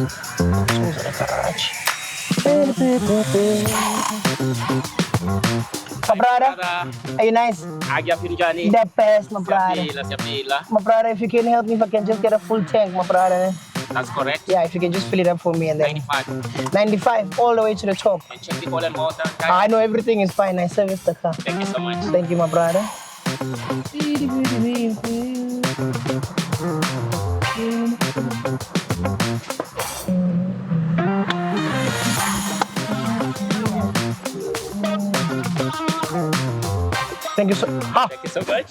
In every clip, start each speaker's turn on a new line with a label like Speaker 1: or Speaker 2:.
Speaker 1: Susa the garage. My brother, are you nice? The best, my brother. My brother, if you can help me, if I can just get a full tank, my brother.
Speaker 2: That's correct.
Speaker 1: Yeah, if you can just fill it up for me and then
Speaker 2: 95.
Speaker 1: 95 all the way to the top.
Speaker 2: And check the oil and water.
Speaker 1: I know everything is fine. I service the car.
Speaker 2: Thank you so much.
Speaker 1: Thank you, my brother. Thank you so much.
Speaker 2: Thank you so much.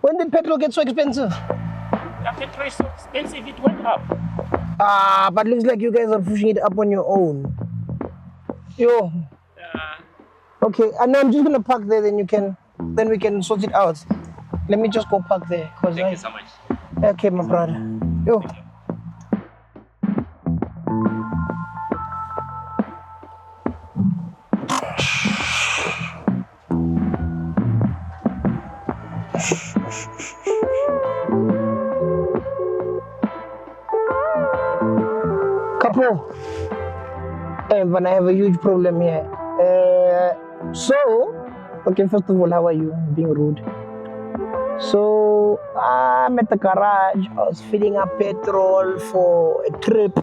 Speaker 1: When did petrol get so expensive?
Speaker 2: Petrol is so expensive, it went up.
Speaker 1: But looks like you guys are pushing it up on your own. Yo. Okay, and I'm just gonna park there. Then we can sort it out. Let me just go park there.
Speaker 2: Thank you so much.
Speaker 1: Okay, my brother. Yo. Carpo. But I have a huge problem here. Okay, first of all, how are you? Being rude. So, I'm at the garage. I was filling up petrol for a trip.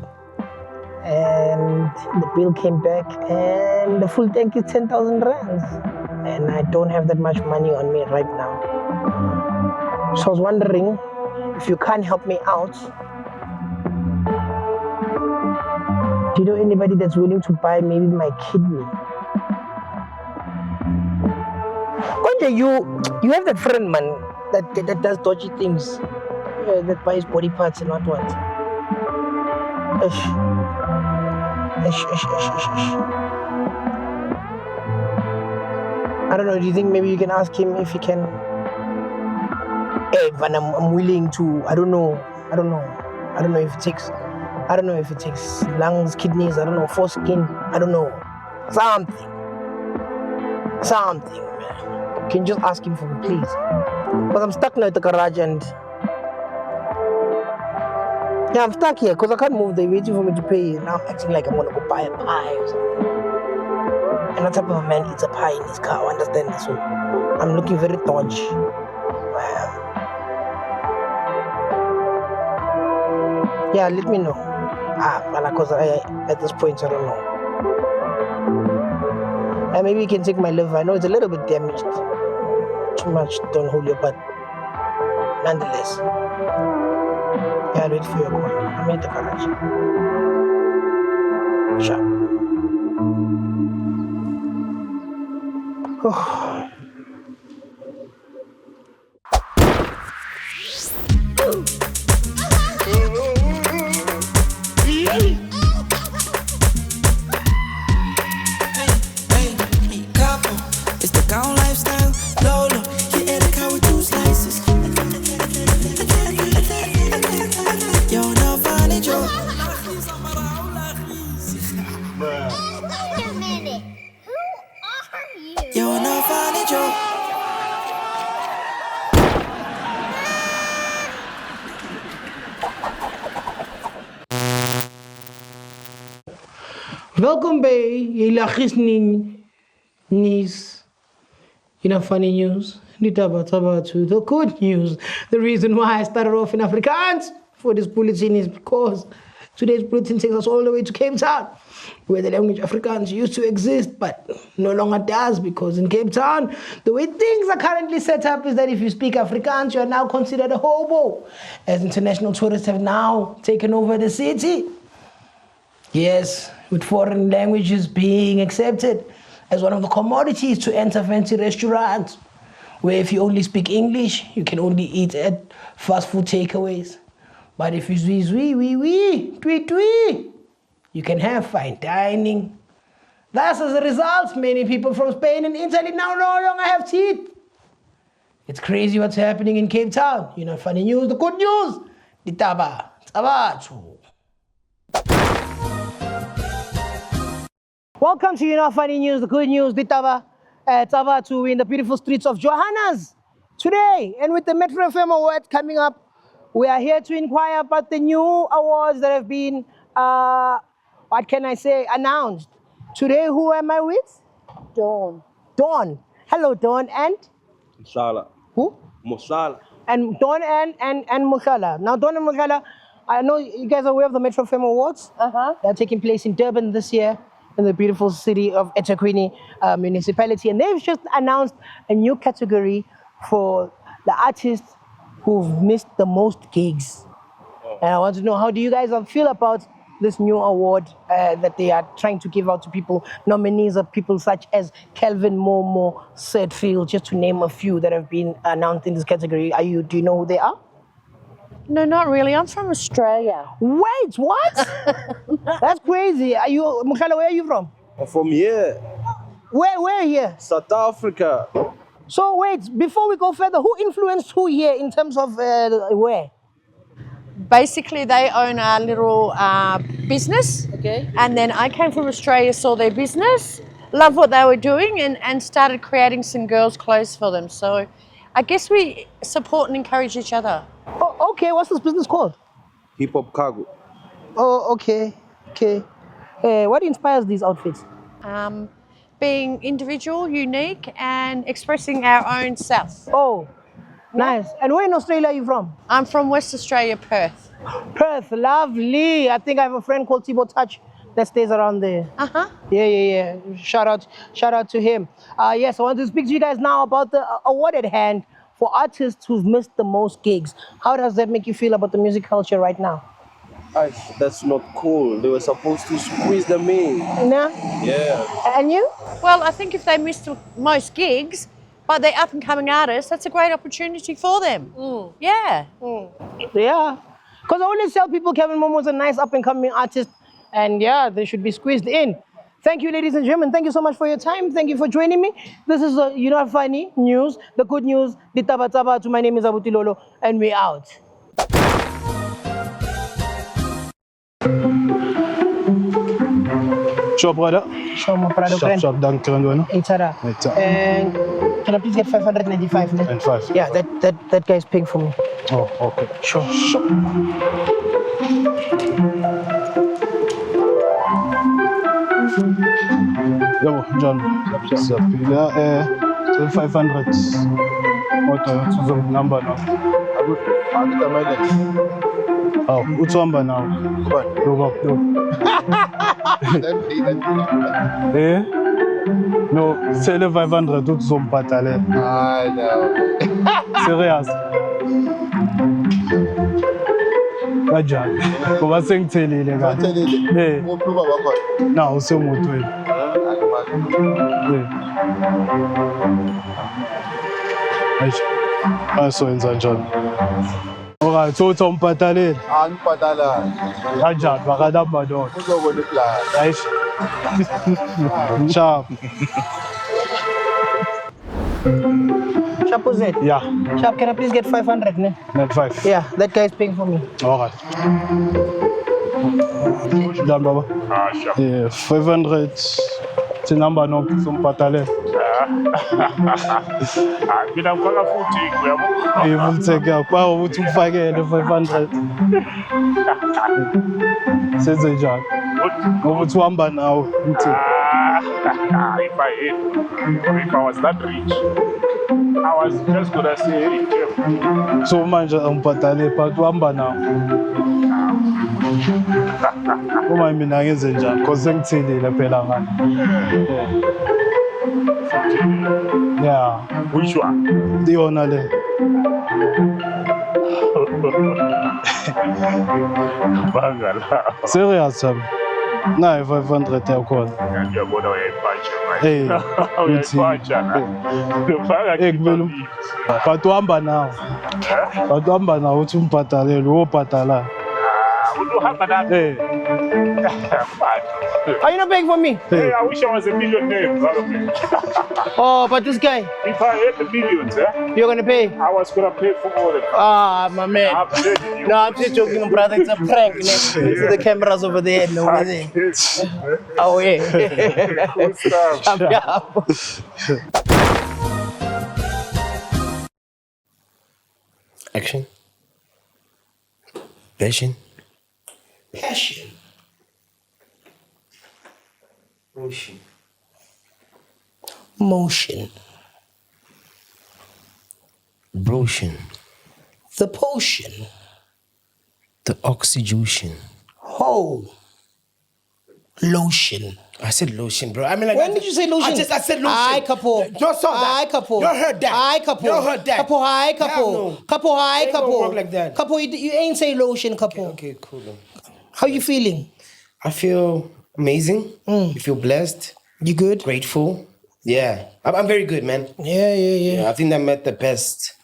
Speaker 1: And the bill came back, and the full tank is 10,000 rands. And I don't have that much money on me right now. So I was wondering if you can't help me out. Do you know anybody that's willing to buy maybe my kidney? Konja, you have that friend, man, that does dodgy things. Yeah, that buys body parts and what. Ish. I don't know, do you think maybe you can ask him if he can? Hey, but I'm willing to, I don't know if it takes lungs, kidneys, I don't know, foreskin, I don't know. Something, man. Can you just ask him for me, please? Because I'm stuck now at the garage and yeah, I'm stuck here because I can't move. They're waiting for me to pay. Now I'm acting like I'm gonna go buy a pie or something. And that type of a man eats a pie in his car, I understand that. So I'm looking very dodgy. Yeah, let me know. Because at this point I don't know. And maybe you can take my liver. I know it's a little bit damaged. Too much, don't hold your butt. Nonetheless. Yeah, I'll wait for your call. I'm at the garage. Sure.
Speaker 3: Carpo, it's the gown lifestyle. Lolo, he ate a cow with 2 slices. Yo, no funny joke.
Speaker 4: Wait a minute. Who are you?
Speaker 3: Yo, no funny joke.
Speaker 1: Welkom bij Helaas Nies. Funny news. The good news. The reason why I started off in Afrikaans for this bulletin is because today's bulletin takes us all the way to Cape Town, where the language Afrikaans used to exist, but no longer does, because in Cape Town, the way things are currently set up is that if you speak Afrikaans, you are now considered a hobo, as international tourists have now taken over the city. Yes, with foreign languages being accepted as one of the commodities to enter fancy restaurants, where if you only speak English, you can only eat at fast food takeaways. But if you tweet, you can have fine dining. Thus, as a result, many people from Spain and Italy now no longer have teeth. It's crazy what's happening in Cape Town. Funny news, the good news. Ditaba, Tabachu. Welcome to Funny News, the good news, Ditaba, Tabatu, we're in the beautiful streets of Johannes today. And with the Metro FM Award coming up, we are here to inquire about the new awards that have been, what can I say, announced. Today, who am I with?
Speaker 5: Dawn.
Speaker 1: Dawn. Hello, Dawn. And?
Speaker 6: Musala.
Speaker 1: Who?
Speaker 6: Musala.
Speaker 1: And Dawn and Musala. Now, Dawn and Musala, I know you guys are aware of the Metro FM Awards. They're taking place in Durban this year, in the beautiful city of Ethekwini municipality. And they've just announced a new category for the artists who've missed the most gigs. And I want to know, how do you guys feel about this new award that they are trying to give out to people? Nominees are people such as Kelvin Momo, Sedfield, just to name a few that have been announced in this category. Do you know who they are?
Speaker 5: No, not really. I'm from Australia.
Speaker 1: Wait, what? That's crazy. Mukhala, where are you from?
Speaker 6: I'm from here,
Speaker 1: Where here?
Speaker 6: South Africa.
Speaker 1: So wait, before we go further, who influenced who here in terms of where?
Speaker 5: Basically, they own a little business.
Speaker 1: Okay.
Speaker 5: And then I came from Australia, saw their business, loved what they were doing, and started creating some girls' clothes for them. So I guess we support and encourage each other.
Speaker 1: Oh, okay, what's this business called?
Speaker 6: Hip Hop Cargo.
Speaker 1: Oh, okay. What inspires these outfits?
Speaker 5: Being individual, unique, and expressing our own self.
Speaker 1: Oh, nice. And where in Australia are you from?
Speaker 5: I'm from West Australia, Perth.
Speaker 1: Perth, lovely. I think I have a friend called Thibaut Touch that stays around there. Yeah. Shout out to him. Yes, I want to speak to you guys now about the award at hand for artists who've missed the most gigs. How does that make you feel about the music culture right now?
Speaker 6: That's not cool. They were supposed to squeeze them in.
Speaker 1: No?
Speaker 6: Yeah.
Speaker 1: And you?
Speaker 5: Well, I think if they missed most gigs, but they're up and coming artists, that's a great opportunity for them. Yeah.
Speaker 1: Yeah. Because I always tell people Kevin Momo's a nice up and coming artist, and yeah, they should be squeezed in. Thank you, ladies and gentlemen. Thank you so much for your time. Thank you for joining me. This is You Know Funny News, the good news, the taba. My name is Lolo, and we're out.
Speaker 7: Sure, brother.
Speaker 1: Show my brother.
Speaker 7: Shop, dank you.
Speaker 1: Eitada. And can I please get 595? Ne?
Speaker 7: And 5.
Speaker 1: Yeah, that guy's paying for me.
Speaker 7: Oh, okay.
Speaker 1: Sure.
Speaker 7: Yo, John. Yeah, 500. What is the number now? Oh, what's the number now? Eh? No, say le 500 tout son patale.
Speaker 8: I know.
Speaker 7: Serious. Kajan. Kuba sengithelile kahle. Eh.
Speaker 8: Uphuma bakho.
Speaker 7: Na usemotweni. Eish. Asoyenza njani? Alright, so uzombhatalele.
Speaker 8: Angibhadala.
Speaker 7: Kanjani bakadamba dona?
Speaker 8: Uzobona iplan.
Speaker 7: Eish. Sharp.
Speaker 1: Sharp was it?
Speaker 7: Yeah,
Speaker 1: Sharp, can I please get 500? Ne?
Speaker 7: net 5.
Speaker 1: Yeah, that guy's paying for me.
Speaker 7: Alright. Done, Baba.
Speaker 2: Sure.
Speaker 7: Yeah, 500. It's a number no uzombhatalele.
Speaker 2: Mina ngifaka futhi uyabo.
Speaker 7: You will take out. Wow, ukuthi ufakele 500. Senze njani? Ngoba uthi uhamba nawe uthi
Speaker 2: If I was that rich, I was just gonna say, hey, Jeff.
Speaker 7: so manje angibhadale but uhamba nawe. Uma mina ngenze njani because sengithelile phela ngani. Yeah.
Speaker 2: Which one?
Speaker 7: Iyona le.
Speaker 2: Bangala.
Speaker 7: Serious sami. Nayi 500 yakhona.
Speaker 2: Ngiyabona uyayipatsha manje.
Speaker 7: Hey.
Speaker 2: Uyayipatsha na. Ufaka
Speaker 7: Kumele but uhamba nawe. But uhamba nawe uthi umbhadalele, uyobhadala.
Speaker 2: uhamba nami.
Speaker 7: Eh.
Speaker 2: Manje
Speaker 1: Are you not paying for me?
Speaker 2: Hey, I wish I was a millionaire, brother man.
Speaker 1: Oh, but this guy,
Speaker 2: If I had the millions,
Speaker 1: you're gonna pay.
Speaker 2: I was gonna pay for all of it.
Speaker 1: Ah, my man.
Speaker 2: I'm begging you.
Speaker 1: No, I'm just joking, brother. It's a prank. You see the cameras over there. No, over there. Oh, yeah.
Speaker 2: Cool stuff.
Speaker 9: Action. Passion.
Speaker 1: Passion.
Speaker 9: Motion.
Speaker 1: Motion.
Speaker 9: Brotion.
Speaker 1: The potion.
Speaker 9: The oxygen.
Speaker 1: Oh. Lotion.
Speaker 9: I said lotion, bro. I mean, like,
Speaker 1: When did you say lotion?
Speaker 9: I said lotion.
Speaker 1: Aye, couple.
Speaker 9: You saw that.
Speaker 1: Aye, couple.
Speaker 9: You heard that.
Speaker 1: Aye, couple.
Speaker 9: You heard that.
Speaker 1: Couple, aye, couple.
Speaker 9: Hell no.
Speaker 1: Couple, aye,
Speaker 9: Ain't gonna
Speaker 1: couple.
Speaker 9: work like that.
Speaker 1: Couple, you ain't say lotion, couple.
Speaker 9: Okay, cool then.
Speaker 1: How you feeling?
Speaker 9: I feel amazing. I feel blessed.
Speaker 1: You good?
Speaker 9: Grateful. Yeah. I'm very good, man.
Speaker 1: Yeah.
Speaker 9: Yeah, I think I met the best.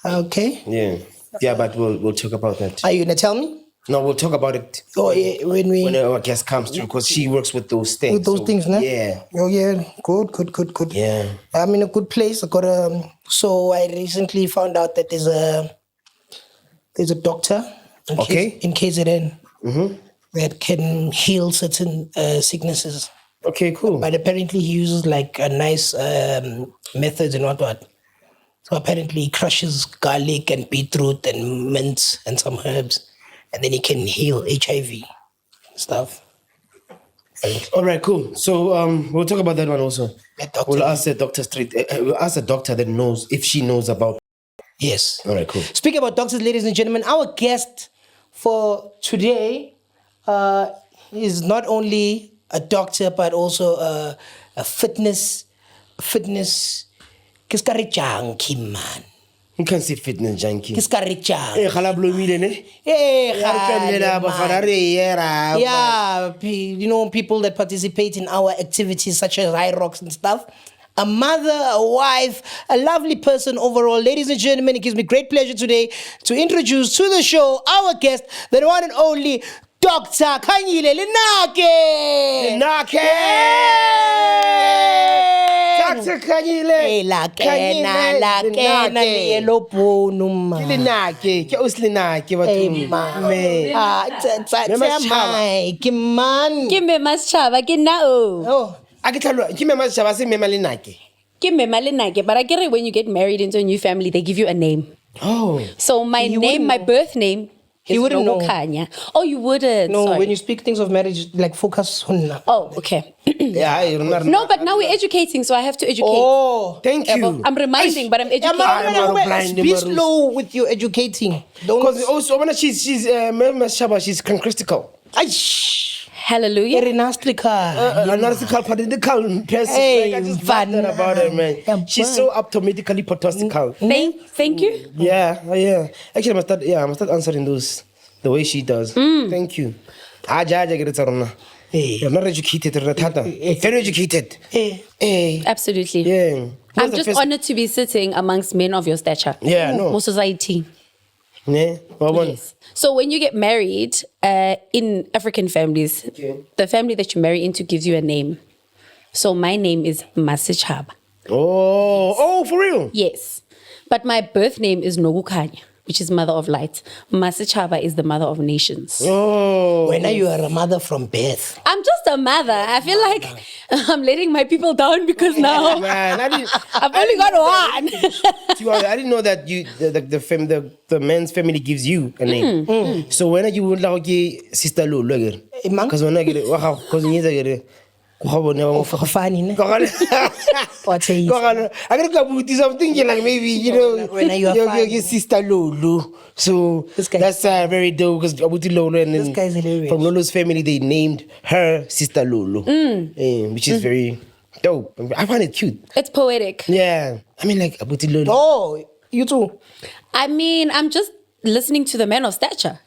Speaker 1: Okay.
Speaker 9: Yeah. Yeah, but we'll talk about that.
Speaker 1: Are you gonna tell me?
Speaker 9: No, we'll talk about it
Speaker 1: Oh, yeah, when
Speaker 9: our guest comes through, because she works with those things.
Speaker 1: with those things, nah?
Speaker 9: Yeah.
Speaker 1: Oh, yeah. Good.
Speaker 9: Yeah.
Speaker 1: I'm in a good place. I got so I recently found out that there's a doctor in KZN that can heal certain sicknesses.
Speaker 9: Okay, cool.
Speaker 1: But apparently he uses like a nice methods and what. So apparently he crushes garlic and beetroot and mint and some herbs, and then he can heal HIV stuff.
Speaker 9: All right, cool. So we'll talk about that one also.
Speaker 1: That doctor.
Speaker 9: We'll ask the doctor straight. We'll ask the doctor that knows if she knows about.
Speaker 1: Yes.
Speaker 9: All right, cool.
Speaker 1: Speaking about doctors, ladies and gentlemen, our guest for today is not only a doctor but also a fitness kiskari junkie, man.
Speaker 9: You can say fitness junkie.
Speaker 1: Kiskari junkie. Yeah, you know, people that participate in our activities such as high rocks and stuff. A mother, a wife, a lovely person overall. Ladies and gentlemen, it gives me great pleasure today to introduce to the show our guest, the one and only Dr. Khanyile Lenake.
Speaker 9: Dr. Khanyile. Lenake. Ke Lenake batho.
Speaker 10: Ke Mema Setšhaba ke nna o.
Speaker 1: Oh.
Speaker 9: A ke tlhaloa ke Mema Setšhaba se Mema Lenake.
Speaker 10: Ke Mema Lenake, but I get it when you get married into a new family, they give you a name.
Speaker 9: Oh.
Speaker 10: So my name, my birth name is
Speaker 1: wouldn't know.
Speaker 10: Khanya. Oh, you wouldn't?
Speaker 1: No,
Speaker 10: Sorry.
Speaker 1: when you speak things of marriage, like focus on.
Speaker 10: Oh, okay.
Speaker 9: Yeah,
Speaker 10: No, but now we're educating, so I have to educate.
Speaker 1: Oh,
Speaker 9: thank you.
Speaker 10: I'm reminding, but I'm educating.
Speaker 1: Be slow with your educating. Don't.
Speaker 9: Because also when she's Mema Setšhaba, she's critical.
Speaker 10: Hallelujah.
Speaker 9: Analytical, political person.
Speaker 1: Hey,
Speaker 9: like, I just love that about her, man. She's so optometrically potostical.
Speaker 10: Thank you.
Speaker 9: Yeah. Actually, I must start answering those the way she does. Thank you. You're not educated, very educated.
Speaker 10: Absolutely.
Speaker 9: Yeah.
Speaker 10: I'm just honored to be sitting amongst men of your stature.
Speaker 9: Yeah, no.
Speaker 10: More society.
Speaker 9: Yeah.
Speaker 10: Yes. So when you get married in African families, the family that you marry into gives you a name. So my name is Masechaba.
Speaker 9: Oh, for real?
Speaker 10: Yes. But my birth name is Nogukhanya, which is mother of light. Masechaba is the mother of nations.
Speaker 9: Oh.
Speaker 1: When you are a mother from birth.
Speaker 10: I'm just a mother. I feel like I'm letting my people down because now
Speaker 9: Man,
Speaker 10: I've only got one.
Speaker 9: I didn't know that the man's family gives you a name. So when you would like sister Lolo again? Because when I get it, because you get it.
Speaker 1: Funny, ne? What say you?
Speaker 9: I got something like maybe
Speaker 1: When you are
Speaker 9: your sister Lolo. So that's very dope because Abuti Lolo and
Speaker 1: This guy's hilarious.
Speaker 9: from Lolo's family they named her sister Lolo, which is very dope. I find it cute.
Speaker 10: It's poetic.
Speaker 9: Yeah, I mean like Abuti Lolo.
Speaker 1: Oh, you too.
Speaker 10: I mean, I'm just listening to the man of stature.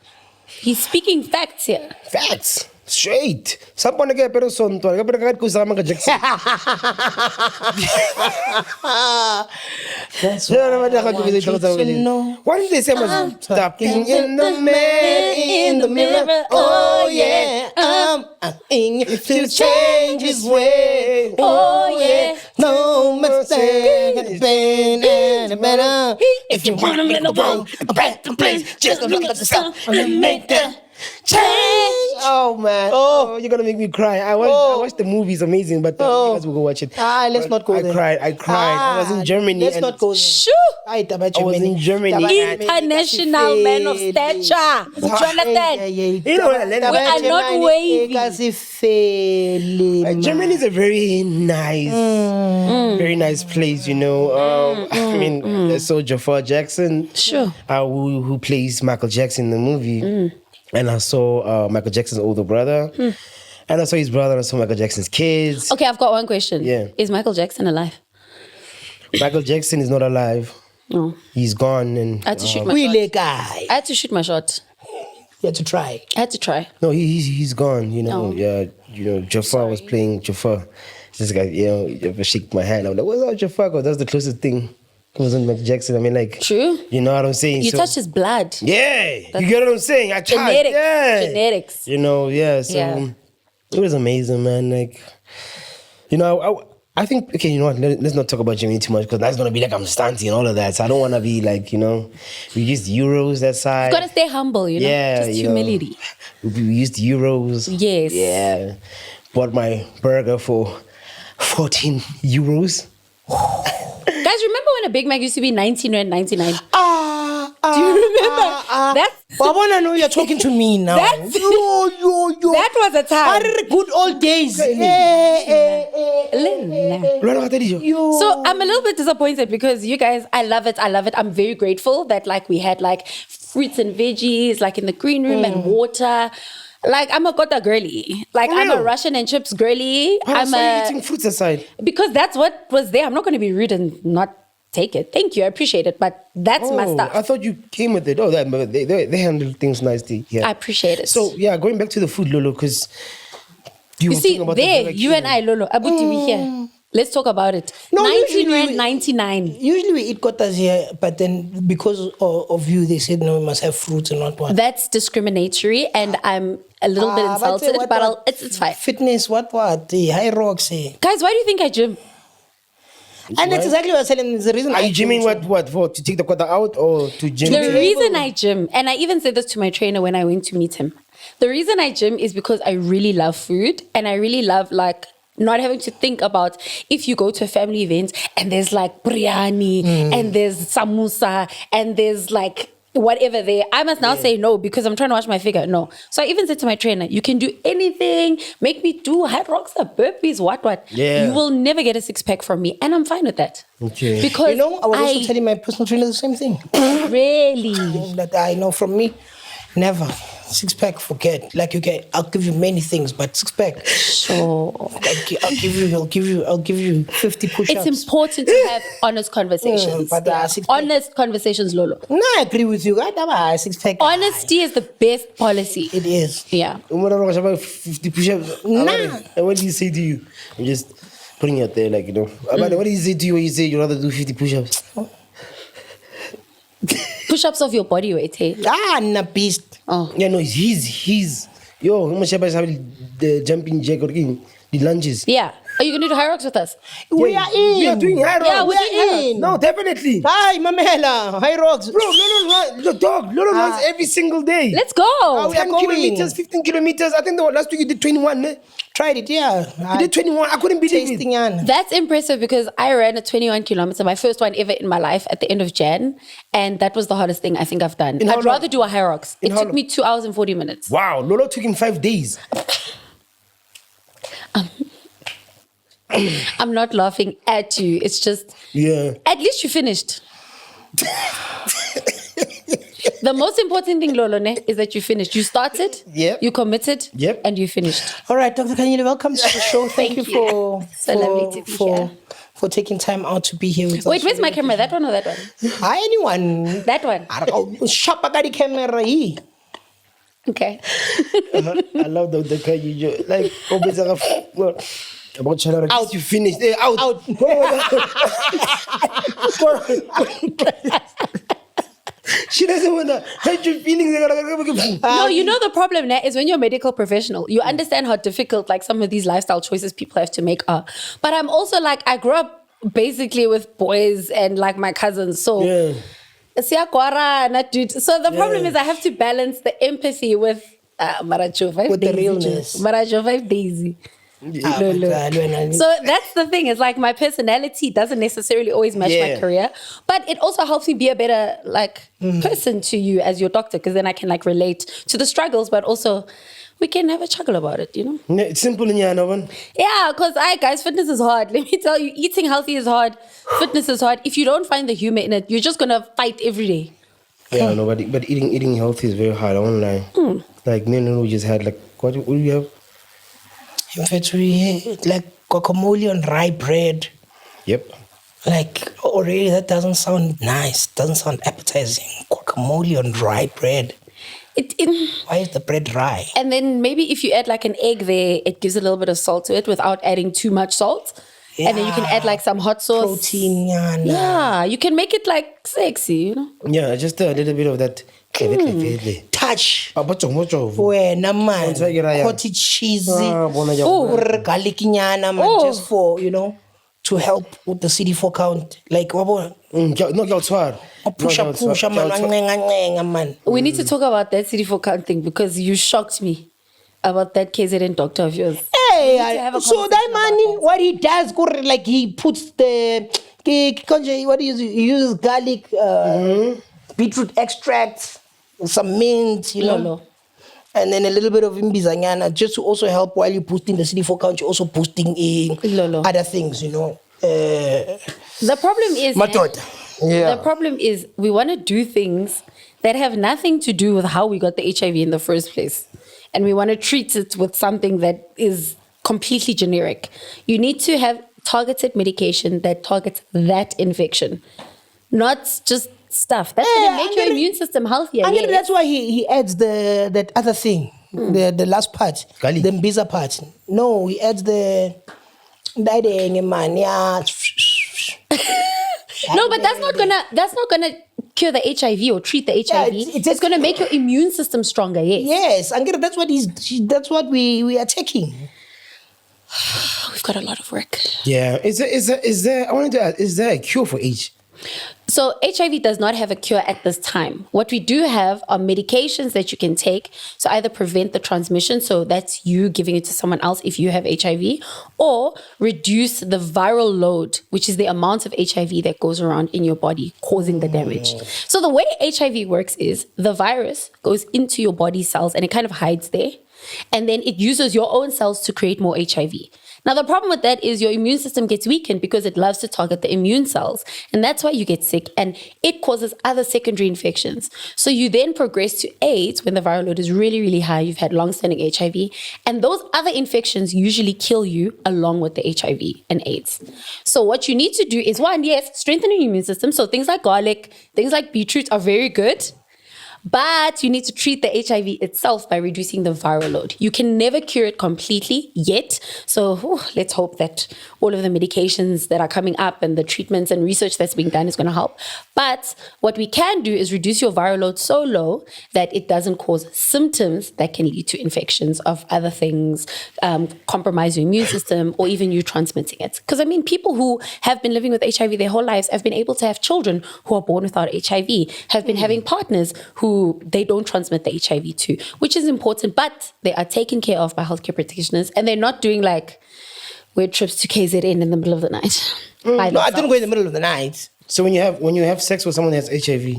Speaker 10: He's speaking facts here.
Speaker 9: Facts. Straight. Sapone ke pero sonto, ke pero kagat ko sa Michael Jackson.
Speaker 1: That's
Speaker 9: Yeah,
Speaker 1: why
Speaker 9: no,
Speaker 1: I want you to know.
Speaker 9: Why did they say was talking in the man in the mirror? Oh yeah, I'm asking to change his way. Oh yeah, no mistake. It's been any better. If you want to make a wrong, a bad place, just look at the sun and make a change. Oh man, oh you're gonna make me cry. I watched the movie, it's amazing, but you guys will go watch it.
Speaker 1: Let's not go there.
Speaker 9: I cried. I was in Germany.
Speaker 1: Let's not go there.
Speaker 10: Shoo!
Speaker 1: I
Speaker 9: was in Germany.
Speaker 10: International man of stature. Do you understand?
Speaker 9: You know what?
Speaker 10: We are not wavy.
Speaker 9: Germany is a very nice place, you know. I mean, so Jafar Jackson,
Speaker 10: Sure.
Speaker 9: Who plays Michael Jackson in the movie, and I saw Michael Jackson's older brother, and I saw his brother, and I saw Michael Jackson's kids.
Speaker 10: Okay, I've got one question.
Speaker 9: Yeah.
Speaker 10: Is Michael Jackson alive?
Speaker 9: Michael Jackson is not alive.
Speaker 10: No.
Speaker 9: He's gone, and
Speaker 10: I had to shoot my shot. I had to shoot my shot.
Speaker 1: You had to try.
Speaker 10: I had to try.
Speaker 9: no, he's gone. You know,
Speaker 10: Oh.
Speaker 9: yeah. You know, Jafar was playing Jafar. This guy, you know, you ever shake my hand. I'm like, what's up, Jafar? Because that's the closest thing. It wasn't Michael Jackson. I mean, like,
Speaker 10: True.
Speaker 9: You know what I'm saying?
Speaker 10: You
Speaker 9: So-
Speaker 10: touched his blood.
Speaker 9: Yeah, you get what I'm saying? I tried.
Speaker 10: Genetics.
Speaker 9: Yeah.
Speaker 10: Genetics.
Speaker 9: You know, yeah. So
Speaker 10: Yeah.
Speaker 9: it was amazing, man. Like, you know, I think, okay, you know what? Let's not talk about Germany too much because that's going to be like I'm stunty and all of that. So I don't want to be like, you know, we used euros that side.
Speaker 10: You've got to stay humble, you know?
Speaker 9: Yeah,
Speaker 10: Just
Speaker 9: you know.
Speaker 10: humility.
Speaker 9: We used euros.
Speaker 10: Yes.
Speaker 9: Yeah. Bought my burger for 14 euros.
Speaker 10: Guys, remember when a Big Mac used to be 19.99? Do you remember? That's
Speaker 1: I know you're talking to me now.
Speaker 10: That's-
Speaker 1: yo.
Speaker 10: that was a time.
Speaker 1: Good old days.
Speaker 10: So I'm a little bit disappointed because you guys, I love it. I'm very grateful that like we had like fruits and veggies like in the green room and water. Like I'm a Kota girly. Like
Speaker 9: For
Speaker 10: I'm a
Speaker 9: real?
Speaker 10: Russian and chips girly.
Speaker 9: I'm eating fruits aside.
Speaker 10: Because that's what was there. I'm not going to be rude and not take it. Thank you. I appreciate it. But that's my stuff.
Speaker 9: I thought you came with it. Oh, that but they handle things nicely. Yeah.
Speaker 10: I appreciate it.
Speaker 9: So yeah, going back to the food, Lolo, because
Speaker 10: you see, there, you and I, Lolo, Abuti, we here. Let's talk about it.
Speaker 1: No,
Speaker 10: 19.99.
Speaker 1: Usually we eat kotas here, but then because of you, they said no, we must have fruits and not what.
Speaker 10: That's discriminatory, and I'm a little bit insulted, but it's fine.
Speaker 1: Fitness, what? The high rocks.
Speaker 10: Guys, why do you think I gym?
Speaker 1: And that's exactly what I said. And it's the reason
Speaker 9: Are you gymming what for to take the quota out or to gym?
Speaker 10: The reason I gym, and I even said this to my trainer when I went to meet him, the reason I gym is because I really love food, and I really love like not having to think about if you go to a family event and there's like biryani and there's samosa and there's like whatever there. I must now say no because I'm trying to watch my figure. No. So I even said to my trainer, you can do anything, make me do high rocks, burpees, what.
Speaker 9: Yeah.
Speaker 10: You will never get a six pack from me. And I'm fine with that.
Speaker 9: Okay.
Speaker 10: Because
Speaker 1: I was also telling my personal trainer the same thing.
Speaker 10: Really?
Speaker 1: That I know from me, never. Six pack, forget. Like I'll give you many things, but six pack.
Speaker 10: Sure.
Speaker 1: I'll give you 50 push-ups.
Speaker 10: It's important to have honest conversations.
Speaker 1: but six pack.
Speaker 10: Honest conversations, Lolo.
Speaker 1: No, I agree with you. Six pack.
Speaker 10: Honesty is the best policy.
Speaker 1: It is.
Speaker 10: Yeah.
Speaker 9: 50 push-ups. And what do you say to you? I'm just putting it out there, like, you know. What do you say to you when you say you'd rather do 50 push-ups?
Speaker 10: Push-ups of your body weight, hey?
Speaker 1: Na beast.
Speaker 10: Oh.
Speaker 9: Yeah, no, he's. Yo, how much have the jumping jack or the lunges?
Speaker 10: Yeah. Are you going to do high rocks with us?
Speaker 1: We are in.
Speaker 9: We are doing high rocks.
Speaker 10: Yeah, we're
Speaker 1: in.
Speaker 9: No, definitely.
Speaker 1: Hi, Mamela. High rocks.
Speaker 9: Bro, Lolo runs every single day.
Speaker 10: Let's go.
Speaker 1: we are
Speaker 9: 10
Speaker 1: going.
Speaker 9: kilometers, 15 kilometers. I think last week you did 21. Eh?
Speaker 1: Tried it, yeah.
Speaker 9: You did 21. I couldn't believe it.
Speaker 1: Tasting on.
Speaker 10: That's impressive because I ran a 21 kilometer, my first one ever in my life at the end of Jan. And that was the hardest thing I think I've done.
Speaker 9: In how
Speaker 10: I'd
Speaker 9: long?
Speaker 10: rather do a high rocks. It
Speaker 9: how
Speaker 10: took
Speaker 9: long?
Speaker 10: me 2 hours and 40 minutes.
Speaker 9: Wow, Lolo took him 5 days.
Speaker 10: I'm not laughing at you. It's just,
Speaker 9: Yeah.
Speaker 10: at least you finished. The most important thing, Lolo, is that you finished. You started,
Speaker 9: Yep.
Speaker 10: you committed,
Speaker 9: Yep.
Speaker 10: and you finished.
Speaker 1: All right, Dr. Khanyile, welcome to the show. Thank you for
Speaker 10: So lovely to be here.
Speaker 1: for taking time out to be here with us.
Speaker 10: Wait, where's my camera? That one or that one?
Speaker 1: Hi, anyone?
Speaker 10: That one.
Speaker 1: Shop the camera here.
Speaker 10: Okay.
Speaker 9: I love the Khanyile. Like, out, you finished. Out. She doesn't want to hurt your feelings.
Speaker 10: No, you know the problem now is when you're a medical professional, you understand how difficult like some of these lifestyle choices people have to make are. But I'm also like, I grew up basically with boys and like my cousins. So siyakwara na dude. So the problem is I have to balance the empathy with
Speaker 9: the realness.
Speaker 10: Marajo 5 Daisy. So that's the thing. It's like my personality doesn't necessarily always match my career, but it also helps me be a better like person to you as your doctor, because then I can like relate to the struggles, but also we can have a chuckle about it, you know?
Speaker 9: It's simple in your one.
Speaker 10: Yeah, because guys, fitness is hard. Let me tell you, eating healthy is hard. Fitness is hard. If you don't find the humor in it, you're just gonna fight every day.
Speaker 9: Yeah, no, but eating healthy is very hard. I won't lie. Like me and Lolo just had like what do you have?
Speaker 1: In fact, we had like guacamole on rye bread.
Speaker 9: Yep.
Speaker 1: Like already that doesn't sound nice. Doesn't sound appetizing. Guacamole on rye bread. Why is the bread rye?
Speaker 10: And then maybe if you add like an egg there, it gives a little bit of salt to it without adding too much salt. Yeah. And then you can add like some hot sauce.
Speaker 1: Protein,
Speaker 10: yeah, you can make it like sexy, you know?
Speaker 9: Yeah, just a little bit of that.
Speaker 1: Touch.
Speaker 9: When
Speaker 1: man. Cottage cheese. Garlic nyana, man. Just for, you know, to help with the CD4 count. Like,
Speaker 9: no,
Speaker 1: man.
Speaker 10: We need to talk about that CD4 count thing because you shocked me about that KZN doctor of yours.
Speaker 1: Hey, so that man, what he does, like he puts the, what he uses garlic, beetroot extract, some mint, you know.
Speaker 10: Lolo.
Speaker 1: And then a little bit of imbizanyana just to also help while you're boosting the CD4 count, you're also boosting other things, you know.
Speaker 10: The problem is... The problem is we want to do things that have nothing to do with how we got the HIV in the first place. And we want to treat it with something that is completely generic. You need to have targeted medication that targets that infection, not just stuff. That's going to make your immune system healthier.
Speaker 1: That's why he adds that other thing, the last part, the Mbiza part. No, he adds the man. Yeah.
Speaker 10: No, but that's not gonna cure the HIV or treat the HIV. It's gonna make your immune system stronger.
Speaker 1: Yes, that's what we are taking.
Speaker 10: We've got a lot of work.
Speaker 9: Yeah. Is there? I wanted to ask, is there a cure for AIDS?
Speaker 10: So HIV does not have a cure at this time. What we do have are medications that you can take to either prevent the transmission, so that's you giving it to someone else if you have HIV, or reduce the viral load, which is the amount of HIV that goes around in your body causing the damage. So the way HIV works is the virus goes into your body cells and it kind of hides there, and then it uses your own cells to create more HIV. Now, the problem with that is your immune system gets weakened because it loves to target the immune cells. And that's why you get sick. And it causes other secondary infections. So you then progress to AIDS when the viral load is really, really high. You've had long-standing HIV. And those other infections usually kill you along with the HIV and AIDS. So what you need to do is, one, yes, strengthen your immune system. So things like garlic, things like beetroot are very good. But you need to treat the HIV itself by reducing the viral load. You can never cure it completely yet. So let's hope that all of the medications that are coming up and the treatments and research that's being done is going to help. But what we can do is reduce your viral load so low that it doesn't cause symptoms that can lead to infections of other things, compromise your immune system, or even you transmitting it. Because I mean, people who have been living with HIV their whole lives have been able to have children who are born without HIV, have been having partners who they don't transmit the HIV to, which is important, but they are taken care of by healthcare practitioners and they're not doing like weird trips to KZN in the middle of the night.
Speaker 1: No, I didn't go in the middle of the night.
Speaker 9: So when you have sex with someone that has HIV,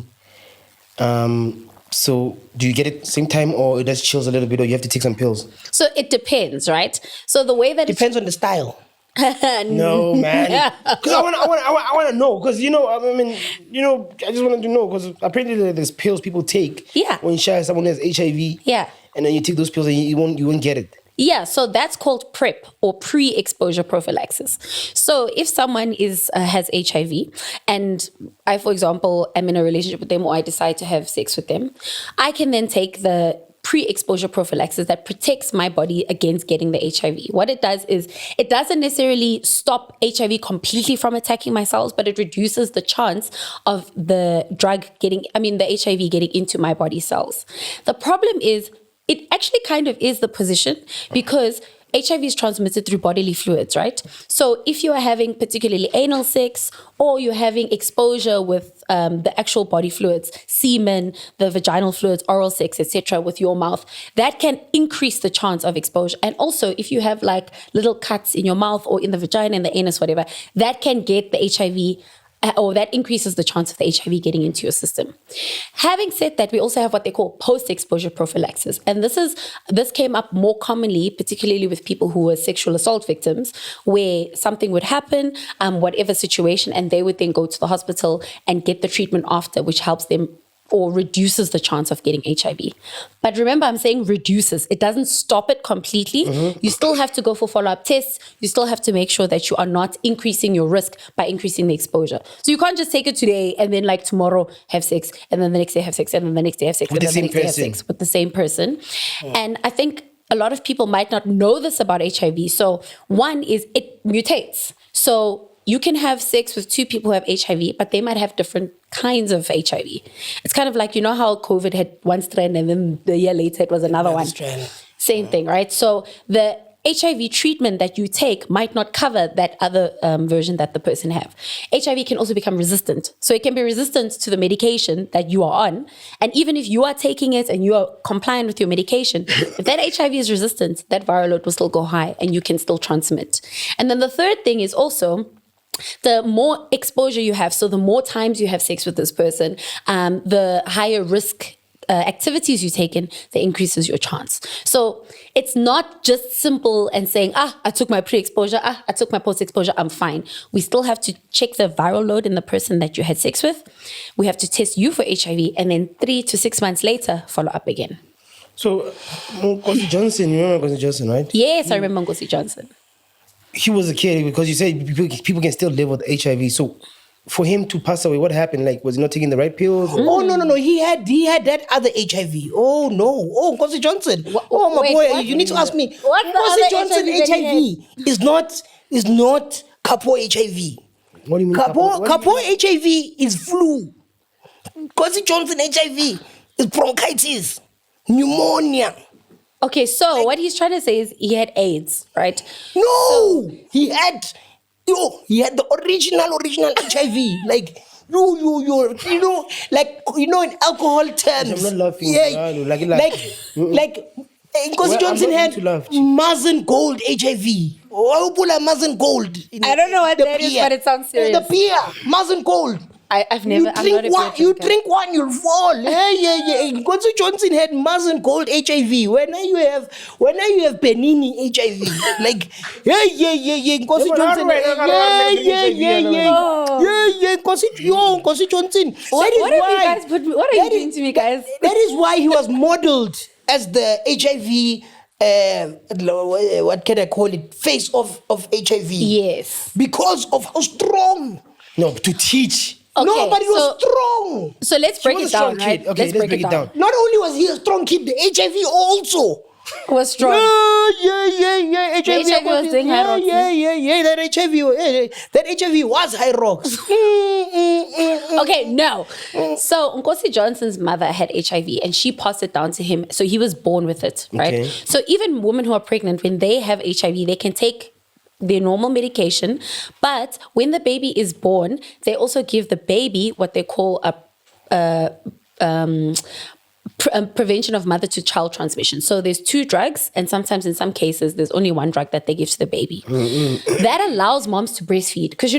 Speaker 9: so do you get it same time or it just chills a little bit or you have to take some pills?
Speaker 10: So it depends, right? So the way that
Speaker 1: depends on the style.
Speaker 9: No, man. Because I want to know. Because I just wanted to know. Because apparently there's pills people take.
Speaker 10: Yeah.
Speaker 9: When you share someone who has HIV.
Speaker 10: Yeah.
Speaker 9: And then you take those pills and you won't get it.
Speaker 10: Yeah, so that's called PrEP or pre-exposure prophylaxis. So if someone has HIV and I, for example, am in a relationship with them or I decide to have sex with them, I can then take the pre-exposure prophylaxis that protects my body against getting the HIV. What it does is it doesn't necessarily stop HIV completely from attacking my cells, but it reduces the chance of the HIV getting into my body cells. The problem is it actually kind of is the position because HIV is transmitted through bodily fluids, right? So if you are having particularly anal sex or you're having exposure with the actual body fluids, semen, the vaginal fluids, oral sex, etc., with your mouth, that can increase the chance of exposure. And also if you have like little cuts in your mouth or in the vagina, in the anus, whatever, that can get the HIV or that increases the chance of the HIV getting into your system. Having said that, we also have what they call post-exposure prophylaxis. And this came up more commonly, particularly with people who were sexual assault victims, where something would happen, whatever situation, and they would then go to the hospital and get the treatment after, which helps them or reduces the chance of getting HIV. But remember, I'm saying reduces. It doesn't stop it completely. You still have to go for follow-up tests. You still have to make sure that you are not increasing your risk by increasing the exposure. So you can't just take it today and then like tomorrow have sex, and then the next day have sex, and then the next day have sex, and then the next day have sex with the same person. And I think a lot of people might not know this about HIV. So one is it mutates. So you can have sex with two people who have HIV, but they might have different kinds of HIV. It's kind of like, you know how COVID had one strand and then the year later it was another one.
Speaker 9: Strand.
Speaker 10: Same thing, right? So the HIV treatment that you take might not cover that other version that the person have. HIV can also become resistant. So it can be resistant to the medication that you are on. And even if you are taking it and you are compliant with your medication, if that HIV is resistant, that viral load will still go high and you can still transmit. And then the third thing is also, the more exposure you have, so the more times you have sex with this person, the higher risk activities you take in, that increases your chance. So it's not just simple and saying, I took my pre-exposure, I took my post-exposure, I'm fine. We still have to check the viral load in the person that you had sex with. We have to test you for HIV, and then 3 to 6 months later, follow up again.
Speaker 9: So, Nkosi Johnson, you remember Nkosi Johnson, right?
Speaker 10: Yes, I remember Nkosi Johnson.
Speaker 9: He was a kid because you said people can still live with HIV. So for him to pass away, what happened? Like, was he not taking the right pills?
Speaker 1: Oh, no. He had that other HIV. Oh, no. Oh, Nkosi Johnson. My boy, you need to ask me. Nkosi Johnson HIV is not Carpo HIV.
Speaker 9: What do you mean?
Speaker 1: Carpo HIV is flu. Nkosi Johnson HIV is bronchitis, pneumonia.
Speaker 10: Okay, so what he's trying to say is he had AIDS, right?
Speaker 1: No, he had the original HIV. Like in alcohol terms.
Speaker 9: I'm not laughing.
Speaker 1: Yeah, Nkosi Johnson had Mazen Gold HIV. Mazen Gold.
Speaker 10: I don't know what that is, but it sounds serious.
Speaker 1: The beer, Mazen Gold.
Speaker 10: I've never.
Speaker 1: You drink one, you'll fall. Yeah. Nkosi Johnson had Mazen Gold HIV. When you have Benini HIV. Like, Nkosi Johnson. Nkosi Johnson.
Speaker 10: What are you doing to me, guys?
Speaker 1: That is why he was modeled as the HIV. What can I call it? Face of HIV.
Speaker 10: Yes.
Speaker 1: Because of how strong.
Speaker 9: No, to teach.
Speaker 10: Okay,
Speaker 1: no, but he was strong.
Speaker 10: So let's break it down, right?
Speaker 9: Okay, let's break it down.
Speaker 1: Not only was he a strong kid, the HIV also
Speaker 10: was strong.
Speaker 1: Yeah.
Speaker 10: HIV was doing high rocks.
Speaker 1: Yeah. That HIV was high rocks.
Speaker 10: Okay, no. So Nkosi Johnson's mother had HIV and she passed it down to him. So he was born with it, right?
Speaker 9: Okay.
Speaker 10: So even women who are pregnant, when they have HIV, they can take their normal medication, but when the baby is born, they also give the baby what they call a prevention of mother to child transmission. So there's 2 drugs, and sometimes in some cases there's only 1 drug that they give to the baby. That allows moms to breastfeed, because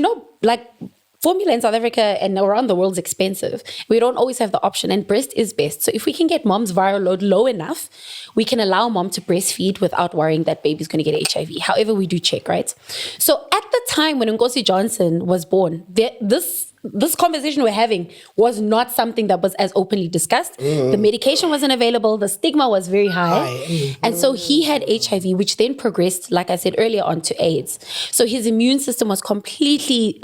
Speaker 10: formula in South Africa and around the world is expensive. We don't always have the option, and breast is best. So if we can get mom's viral load low enough, we can allow mom to breastfeed without worrying that baby's going to get HIV. However, we do check, right? So at the time when Nkosi Johnson was born, this conversation we're having was not something that was as openly discussed. The medication wasn't available. The stigma was very high. And so he had HIV, which then progressed, like I said earlier, on to AIDS. So his immune system was completely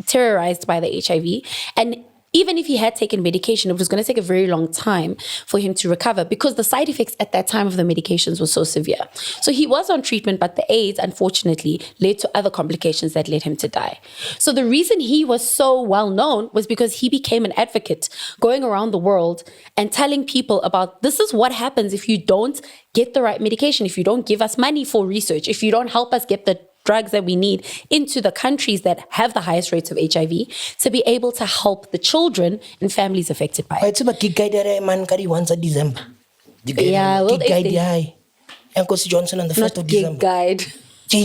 Speaker 10: terrorized by the HIV. And even if he had taken medication, it was going to take a very long time for him to recover because the side effects at that time of the medications were so severe. So he was on treatment, but the AIDS, unfortunately, led to other complications that led him to die. So the reason he was so well known was because he became an advocate going around the world and telling people about this is what happens if you don't get the right medication, if you don't give us money for research, if you don't help us get the drugs that we need into the countries that have the highest rates of HIV to be able to help the children and families affected by it.
Speaker 9: It's about gig guide man carry once a December.
Speaker 10: Yeah, well,
Speaker 9: gig guide high. Uncle Johnson on the 1st of December.
Speaker 10: Not guide.
Speaker 9: Chi.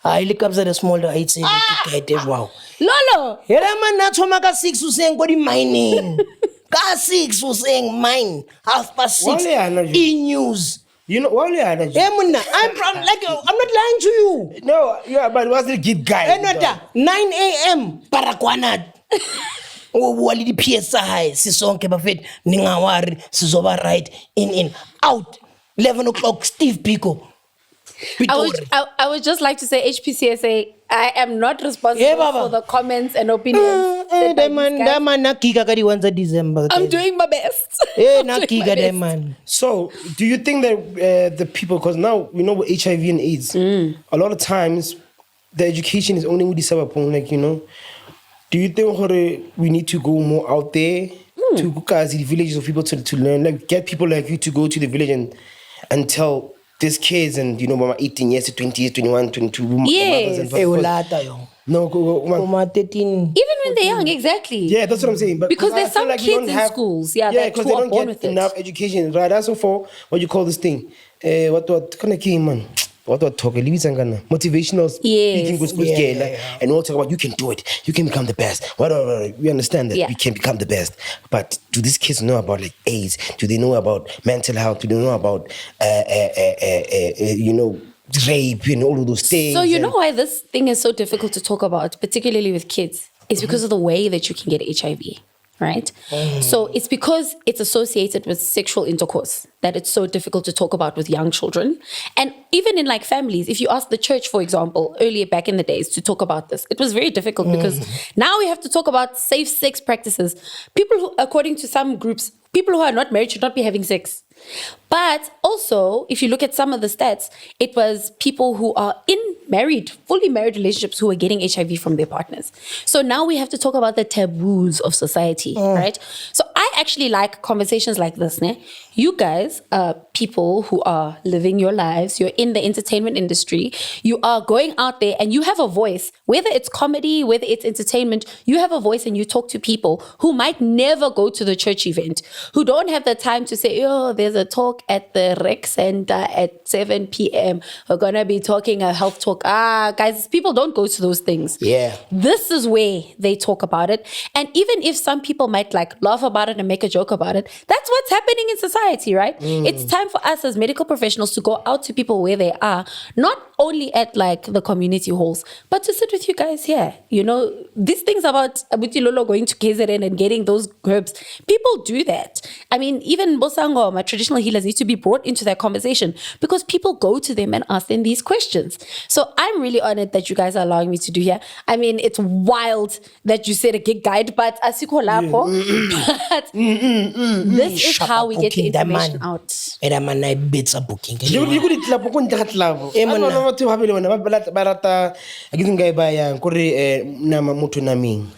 Speaker 9: I look up at a small I'd say gig guide wow.
Speaker 10: Lolo!
Speaker 9: Here man not so maka 6 who's saying body mining. Ka 6 who's saying mine. 6:30 E-news.
Speaker 11: You know, well, yeah,
Speaker 9: I'm not lying to you.
Speaker 11: No, yeah, but what's the gig guy?
Speaker 9: 9 a.m. Parakwanad. Wali di PSI, sisonke bafet, ningawari, sizoba right, in, out. 11 o'clock, Steve Pico.
Speaker 10: I would just like to say, HPCSA, I am not responsible for the comments and opinions. I'm doing my best.
Speaker 11: So, do you think that the people, because now we know with HIV and AIDS, a lot of times the education is only with the sabapong, like, you know, do you think we need to go more out there to the villages of people to learn, like get people like you to go to the village and tell these kids and, you know, mama 18 years to 20 years, 21, 22.
Speaker 10: Yes.
Speaker 11: No,
Speaker 10: even when they're young, exactly.
Speaker 11: Yeah, that's what I'm saying. But
Speaker 10: because there's some kids in schools, that
Speaker 11: because they don't
Speaker 10: born
Speaker 11: get
Speaker 10: with
Speaker 11: enough education, right? That's for what you call this thing. What kind of game, man? What talk? Motivational speaking with and all talk about you can do it, you can become the best. We understand that we can become the best, but do these kids know about like AIDS? Do they know about mental health? Do they know about you know, rape and all of those things?
Speaker 10: So you know why this thing is so difficult to talk about, particularly with kids, is because of the way that you can get HIV. Right? So it's because it's associated with sexual intercourse that it's so difficult to talk about with young children. And even in like families, if you ask the church, for example, earlier back in the days to talk about this, it was very difficult because now we have to talk about safe sex practices. People who, according to some groups, people who are not married should not be having sex. But also, if you look at some of the stats, it was people who are in fully married relationships who are getting HIV from their partners. So now we have to talk about the taboos of society, right? So I actually like conversations like this. Ne? You guys are people who are living your lives. You're in the entertainment industry. You are going out there and you have a voice, whether it's comedy, whether it's entertainment, you have a voice and you talk to people who might never go to the church event, who don't have the time to say, oh, there's a talk at the rec center at 7 p.m. We're going to be talking a health talk. Guys, people don't go to those things.
Speaker 9: Yeah.
Speaker 10: This is where they talk about it. And even if some people might like laugh about it and make a joke about it, that's what's happening in society, right? It's time for us as medical professionals to go out to people where they are, not only at like the community halls, but to sit with you guys here. You know, these things about Lolo going to KZN and getting those herbs, people do that. I mean, even Bosango, my traditional healers need to be brought into that conversation because people go to them and ask them these questions. So I'm really honored that you guys are allowing me to do here. I mean, it's wild that you said a gig guide, but asiko lapo. But this is how we get the information out.
Speaker 9: And I'm a bits of booking.
Speaker 11: You could eat lapo kun jahat lavo. What to have barata agizing guy by nama mutu naming.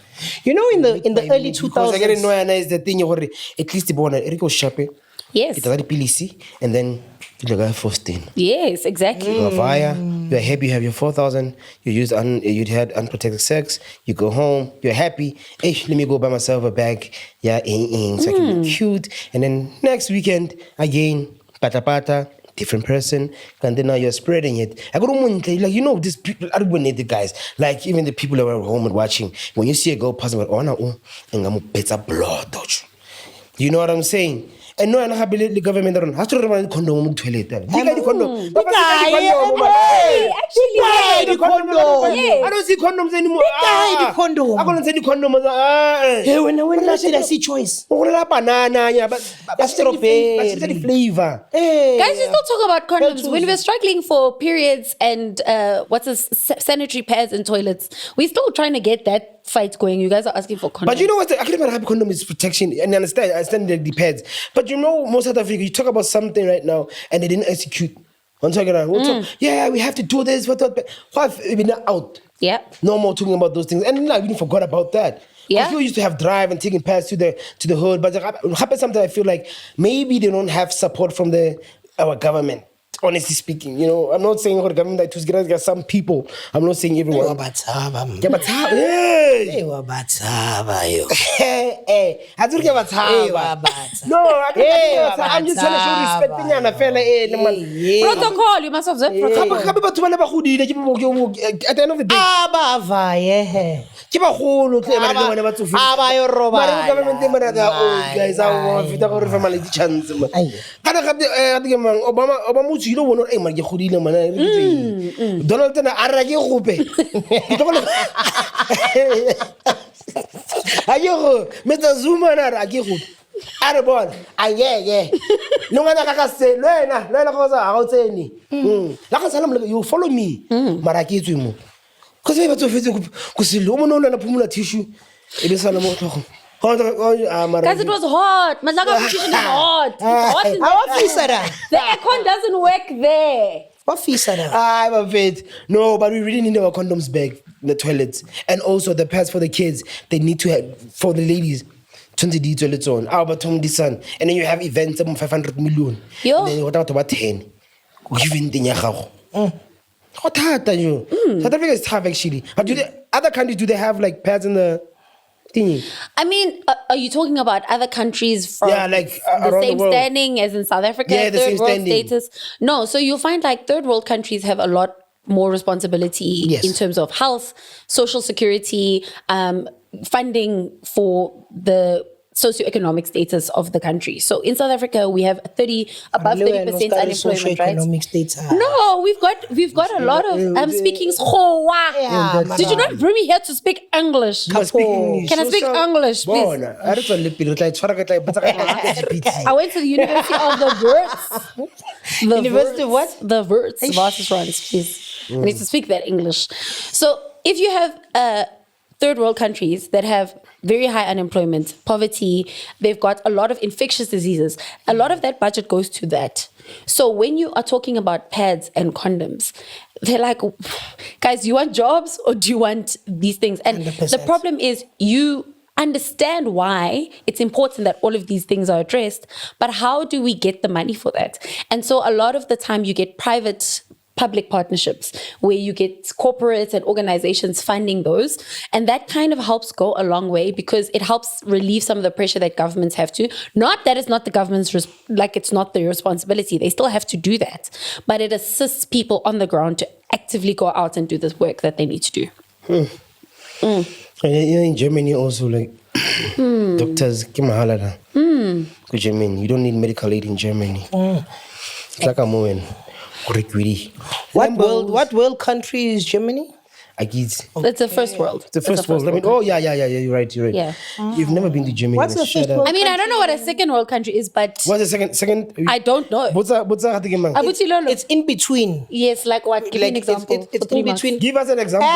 Speaker 9: You know, in the early 2000s,
Speaker 11: I get no is the thing you at least the born Rico Shape.
Speaker 10: Yes.
Speaker 11: It's a PLC and then you got 14.
Speaker 10: Yes, exactly.
Speaker 11: You are fire. You're happy. You have your 4,000. You had unprotected sex. You go home. You're happy. Hey, let me go buy myself a bag. Yeah, so I can be cute. And then next weekend again, pata. Different person, and then now you're spreading it. I got like, you know, these people, I don't need the guys, like even the people that are home and watching. When you see a girl passing, oh no, and I'm better blood, don't you? You know what I'm saying? And no, I'm happy the government around. Has to remind condom on the toilet. Look at the condom. Papa,
Speaker 9: Actually,
Speaker 11: the condom.
Speaker 9: Yeah.
Speaker 11: I don't see condoms anymore.
Speaker 9: The condom.
Speaker 11: I'm gonna say the condom.
Speaker 9: Hey, when I see choice.
Speaker 11: Banana, yeah, but
Speaker 9: strawberry.
Speaker 11: that's the flavor.
Speaker 10: Guys, we still talk about condoms. When we're struggling for periods and sanitary pads and toilets, we're still trying to get that fight going. You guys are asking for condoms.
Speaker 11: But you know what? I can't even have condom is protection, and I understand that it depends. But you know, most South Africa, you talk about something right now, and they didn't execute. I'm talking about, yeah, we have to do this. What have been out?
Speaker 10: Yeah.
Speaker 11: No more talking about those things, and now we forgot about that.
Speaker 10: Yeah.
Speaker 11: People used to have drive and taking pads to the hood, but sometimes I feel like maybe they don't have support from our government. Honestly speaking, you know, I'm not saying our government that there's some people. I'm not saying everyone. I'm just trying to show respect.
Speaker 10: Protocol, you must observe protocol.
Speaker 11: At the end of the day, Obama you don't want to man ke godile man Donald Trump a ra ke gope ayo Mr Zuma na ra ke gope are bona yeah no ngana ka se lena go sa ga o tseni la ka salam you follow me mara ke tswe mo go se batho fetse go se lo mo no na phumula tissue e be sana mo tlhogo.
Speaker 10: Guys, it was hot. Madlaga position is hot. It's hot in there. The aircon doesn't work there.
Speaker 9: What fees are there?
Speaker 11: I'm afraid. No, but we really need our condoms back in the toilets. And also the pads for the kids. They need to have, for the ladies, 20D toilets on. About 20 son. And then you have events of 500 million.
Speaker 10: Yo.
Speaker 11: And then what about 10? Giving the nyagago. What hard are you? South Africa is tough actually. But other countries, do they have like pads in the thingy?
Speaker 10: I mean, are you talking about other countries from
Speaker 11: like
Speaker 10: the same standing as in South Africa?
Speaker 11: Yeah, the
Speaker 10: third
Speaker 11: same
Speaker 10: world
Speaker 11: standing.
Speaker 10: status? No, so you'll find like third world countries have a lot more responsibility in terms of health, social security, funding for the socioeconomic status of the country. So in South Africa, we have above 30% unemployment, right?
Speaker 9: Status.
Speaker 10: No, we've got a lot of speaking Schowa. Did you not bring me here to speak English?
Speaker 11: You must speak English.
Speaker 10: Can I speak English, please? I went to the University of the Verts.
Speaker 9: University of what?
Speaker 10: The Verts. Varsitans, please. I need to speak that English. So if you have third world countries that have very high unemployment, poverty, they've got a lot of infectious diseases. A lot of that budget goes to that. So when you are talking about pads and condoms, they're like, guys, do you want jobs or do you want these things? And
Speaker 9: 100%.
Speaker 10: the problem is you understand why it's important that all of these things are addressed, but how do we get the money for that? And so a lot of the time you get public partnerships where you get corporates and organizations funding those. And that kind of helps go a long way because it helps relieve some of the pressure that governments have to. Not that it's not the government's, it's not their responsibility. They still have to do that. But it assists people on the ground to actively go out and do this work that they need to do.
Speaker 11: And in Germany also, like, doctors, go Germany. You don't need medical aid in Germany. It's like a moment.
Speaker 9: What world country is Germany?
Speaker 10: It's the first world.
Speaker 11: It's the first world. I mean, yeah, you're right.
Speaker 10: Yeah.
Speaker 11: You've never been to Germany.
Speaker 9: What's the first world?
Speaker 10: I mean, I don't know what a second world country is, but
Speaker 11: What's the second?
Speaker 10: I don't know.
Speaker 11: What's that?
Speaker 10: Abuti Lolo.
Speaker 9: It's in between.
Speaker 10: Yes, like what? Give me an example.
Speaker 9: It's in between.
Speaker 11: Give us an example.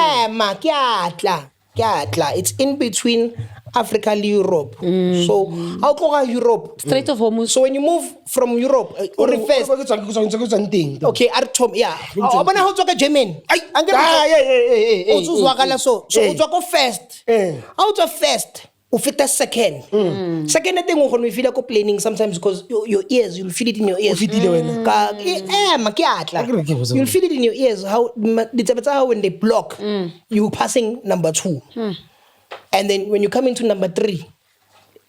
Speaker 9: It's in between Africa and Europe. So, how come Europe?
Speaker 10: Strait of Hormuz.
Speaker 9: So when you move from Europe, first, okay, Artom, yeah. Obana how to German? So you go first. How to first? Ufita second. Second thing when we feel like complaining sometimes because your ears, you'll feel it in your ears. You'll feel it in your ears. How when they block, you passing number 2. And then when you come into number 3,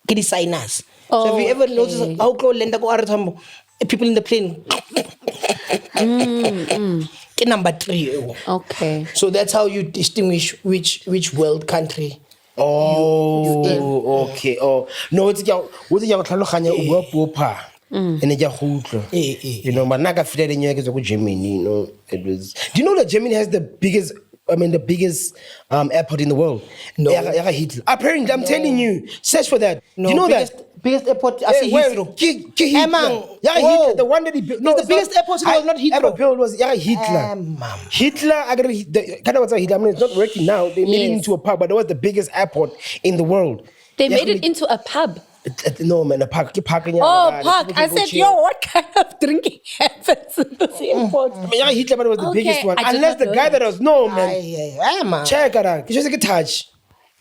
Speaker 9: get the sinus. So have you ever noticed how close people in the plane? Get number 3.
Speaker 10: Okay.
Speaker 9: So that's how you distinguish which world country
Speaker 11: Oh, okay. Oh, no, it's ya tlhaloganya o bua puo pha. And it just you know, but naga fitted in your Germany, you know. It was. Do you know that Germany has the biggest airport in the world?
Speaker 1: No.
Speaker 11: Hitler. Apparently, I'm telling you, search for that.
Speaker 1: No,
Speaker 11: Do you know
Speaker 1: biggest airport, I see Heathrow.
Speaker 11: Hitler. Hitler, the one that he built.
Speaker 1: No, the biggest airport in the world, not Heathrow.
Speaker 11: Ever built was Hitler. Hitler, I got kind of Hitler. I mean, it's not working now. They made it into a pub, but it was the biggest airport in the world.
Speaker 10: They made it into a pub.
Speaker 11: No, man, a park. Park.
Speaker 10: Oh, park. I said, yo, what kind of drinking happens in this airport?
Speaker 11: Hitler, but it was the biggest one. Unless the guy that was, man. Check it out. It's just like a touch.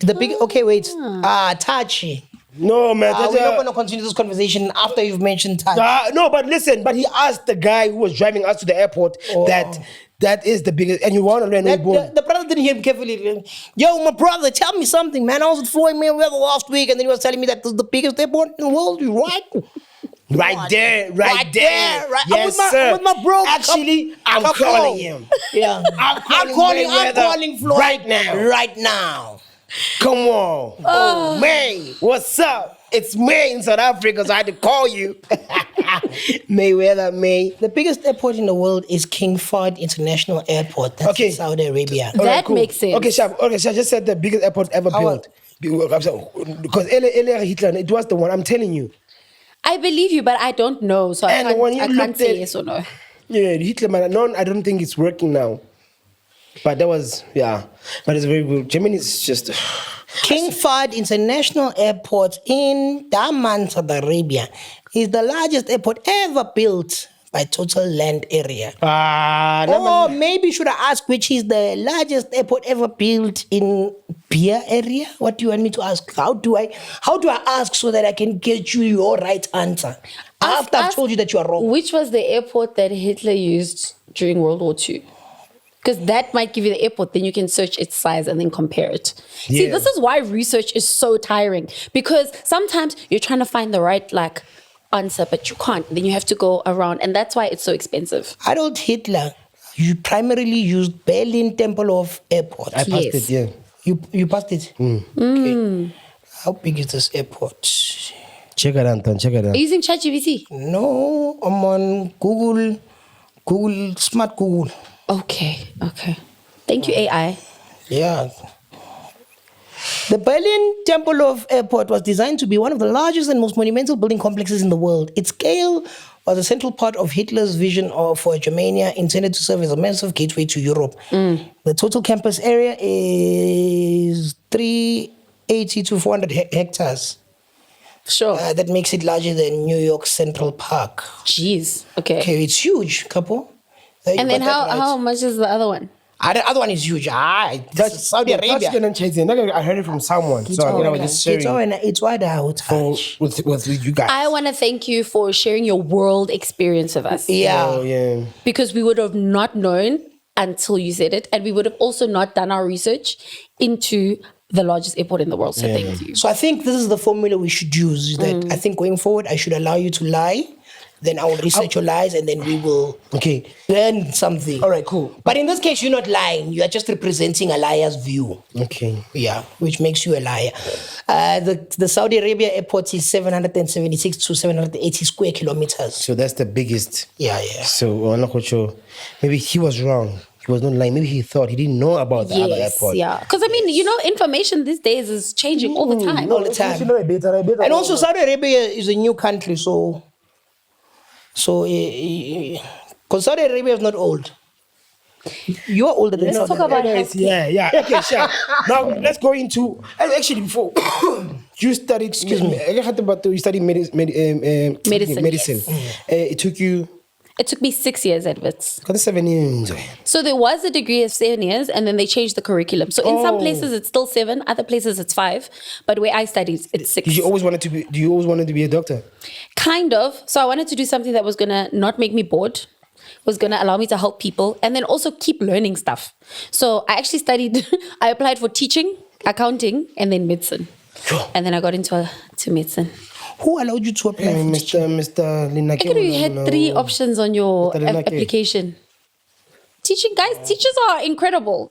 Speaker 1: The big, okay, wait. Touchy.
Speaker 11: No, man.
Speaker 1: We're not going to continue this conversation after you've mentioned touch.
Speaker 11: No, but listen, but he asked the guy who was driving us to the airport that is the biggest, and you want to learn
Speaker 1: the brother didn't hear him carefully. Yo, my brother, tell me something, man. I was at Floyd Mayweather last week, and then he was telling me that this is the biggest airport in the world. You right?
Speaker 11: Right there.
Speaker 1: Yes,
Speaker 11: sir.
Speaker 1: With my bro.
Speaker 11: Actually, I'm calling him.
Speaker 1: Yeah. I'm calling Floyd right now.
Speaker 11: Come on. Oh, May, what's up? It's May in South Africa, so I had to call you. Mayweather, May.
Speaker 1: The biggest airport in the world is King Fahd International Airport. That's in Saudi Arabia.
Speaker 10: That makes sense.
Speaker 11: Okay, Shab, I just said the biggest airport ever built. Because earlier Hitler, it was the one, I'm telling you.
Speaker 10: I believe you, but I don't know, so I can't say yes or no.
Speaker 11: Yeah, Hitler, man, I don't think it's working now. But that was, but it's very good. Germany is just...
Speaker 1: King Fahd International Airport in Daman, Saudi Arabia is the largest airport ever built by total land area. Maybe should I ask which is the largest airport ever built in Beer area? What do you want me to ask? How do I ask so that I can get you your right answer? After I've told you that you are wrong.
Speaker 10: Which was the airport that Hitler used during World War II? Because that might give you the airport, then you can search its size and then compare it. Yeah. See, this is why research is so tiring. Because sometimes you're trying to find the right answer, but you can't. Then you have to go around, and that's why it's so expensive.
Speaker 1: Adolf Hitler, you primarily used Berlin Tempelhof Airport.
Speaker 11: I passed it, yeah.
Speaker 1: You passed it? Okay. How big is this airport?
Speaker 11: Check it out, check it out.
Speaker 10: Are you using ChatGPT?
Speaker 1: No, I'm on Google, Smart Google.
Speaker 10: Okay. Thank you, AI.
Speaker 1: Yeah. The Berlin Tempelhof Airport was designed to be one of the largest and most monumental building complexes in the world. Its scale was a central part of Hitler's vision for Germany, intended to serve as a massive gateway to Europe. The total campus area is 380 to 400 hectares.
Speaker 10: Sure.
Speaker 1: That makes it larger than New York Central Park.
Speaker 10: Jeez. Okay.
Speaker 1: Okay, it's huge, Carpo.
Speaker 10: And then how much is the other one?
Speaker 1: The other one is huge. That's Saudi Arabia.
Speaker 11: I heard it from someone. So I was just sharing
Speaker 1: it's why
Speaker 11: with you guys.
Speaker 10: I want to thank you for sharing your world experience with us.
Speaker 1: Yeah.
Speaker 10: Because we would have not known until you said it. And we would have also not done our research into the largest airport in the world. So thank you.
Speaker 1: So I think this is the formula we should use. That I think going forward, I should allow you to lie. Then I will research your lies and then we will learn something.
Speaker 11: All right, cool.
Speaker 1: But in this case, you're not lying. You are just representing a liar's view.
Speaker 11: Okay.
Speaker 1: Yeah, which makes you a liar. The Saudi Arabia airport is 776 to 780 square kilometers.
Speaker 11: So that's the biggest.
Speaker 1: Yeah.
Speaker 11: So maybe he was wrong. He was not lying. Maybe he thought he didn't know about the other airport.
Speaker 10: Yeah. Because information these days is changing all the time.
Speaker 1: All the time. And also Saudi Arabia is a new country, so because Saudi Arabia is not old. You're older than
Speaker 10: Let's talk about health.
Speaker 11: Yeah. Okay, sure. Now let's go into actually before you studied. Excuse me. You studied medicine.
Speaker 10: It took me 6 years at Wits.
Speaker 11: Got 7 years.
Speaker 10: So there was a degree of 7 years, and then they changed the curriculum. So in some places it's still 7, other places it's 5. But where I studied, it's 6.
Speaker 11: Do you always wanted to be a doctor?
Speaker 10: Kind of. So I wanted to do something that was gonna not make me bored, was gonna allow me to help people, and then also keep learning stuff. So I actually studied. I applied for teaching, accounting, and then medicine. And then I got into medicine.
Speaker 1: Who allowed you to apply for
Speaker 11: Mr. Lenake?
Speaker 10: You had 3 options on your application. teaching. Guys, teachers are incredible.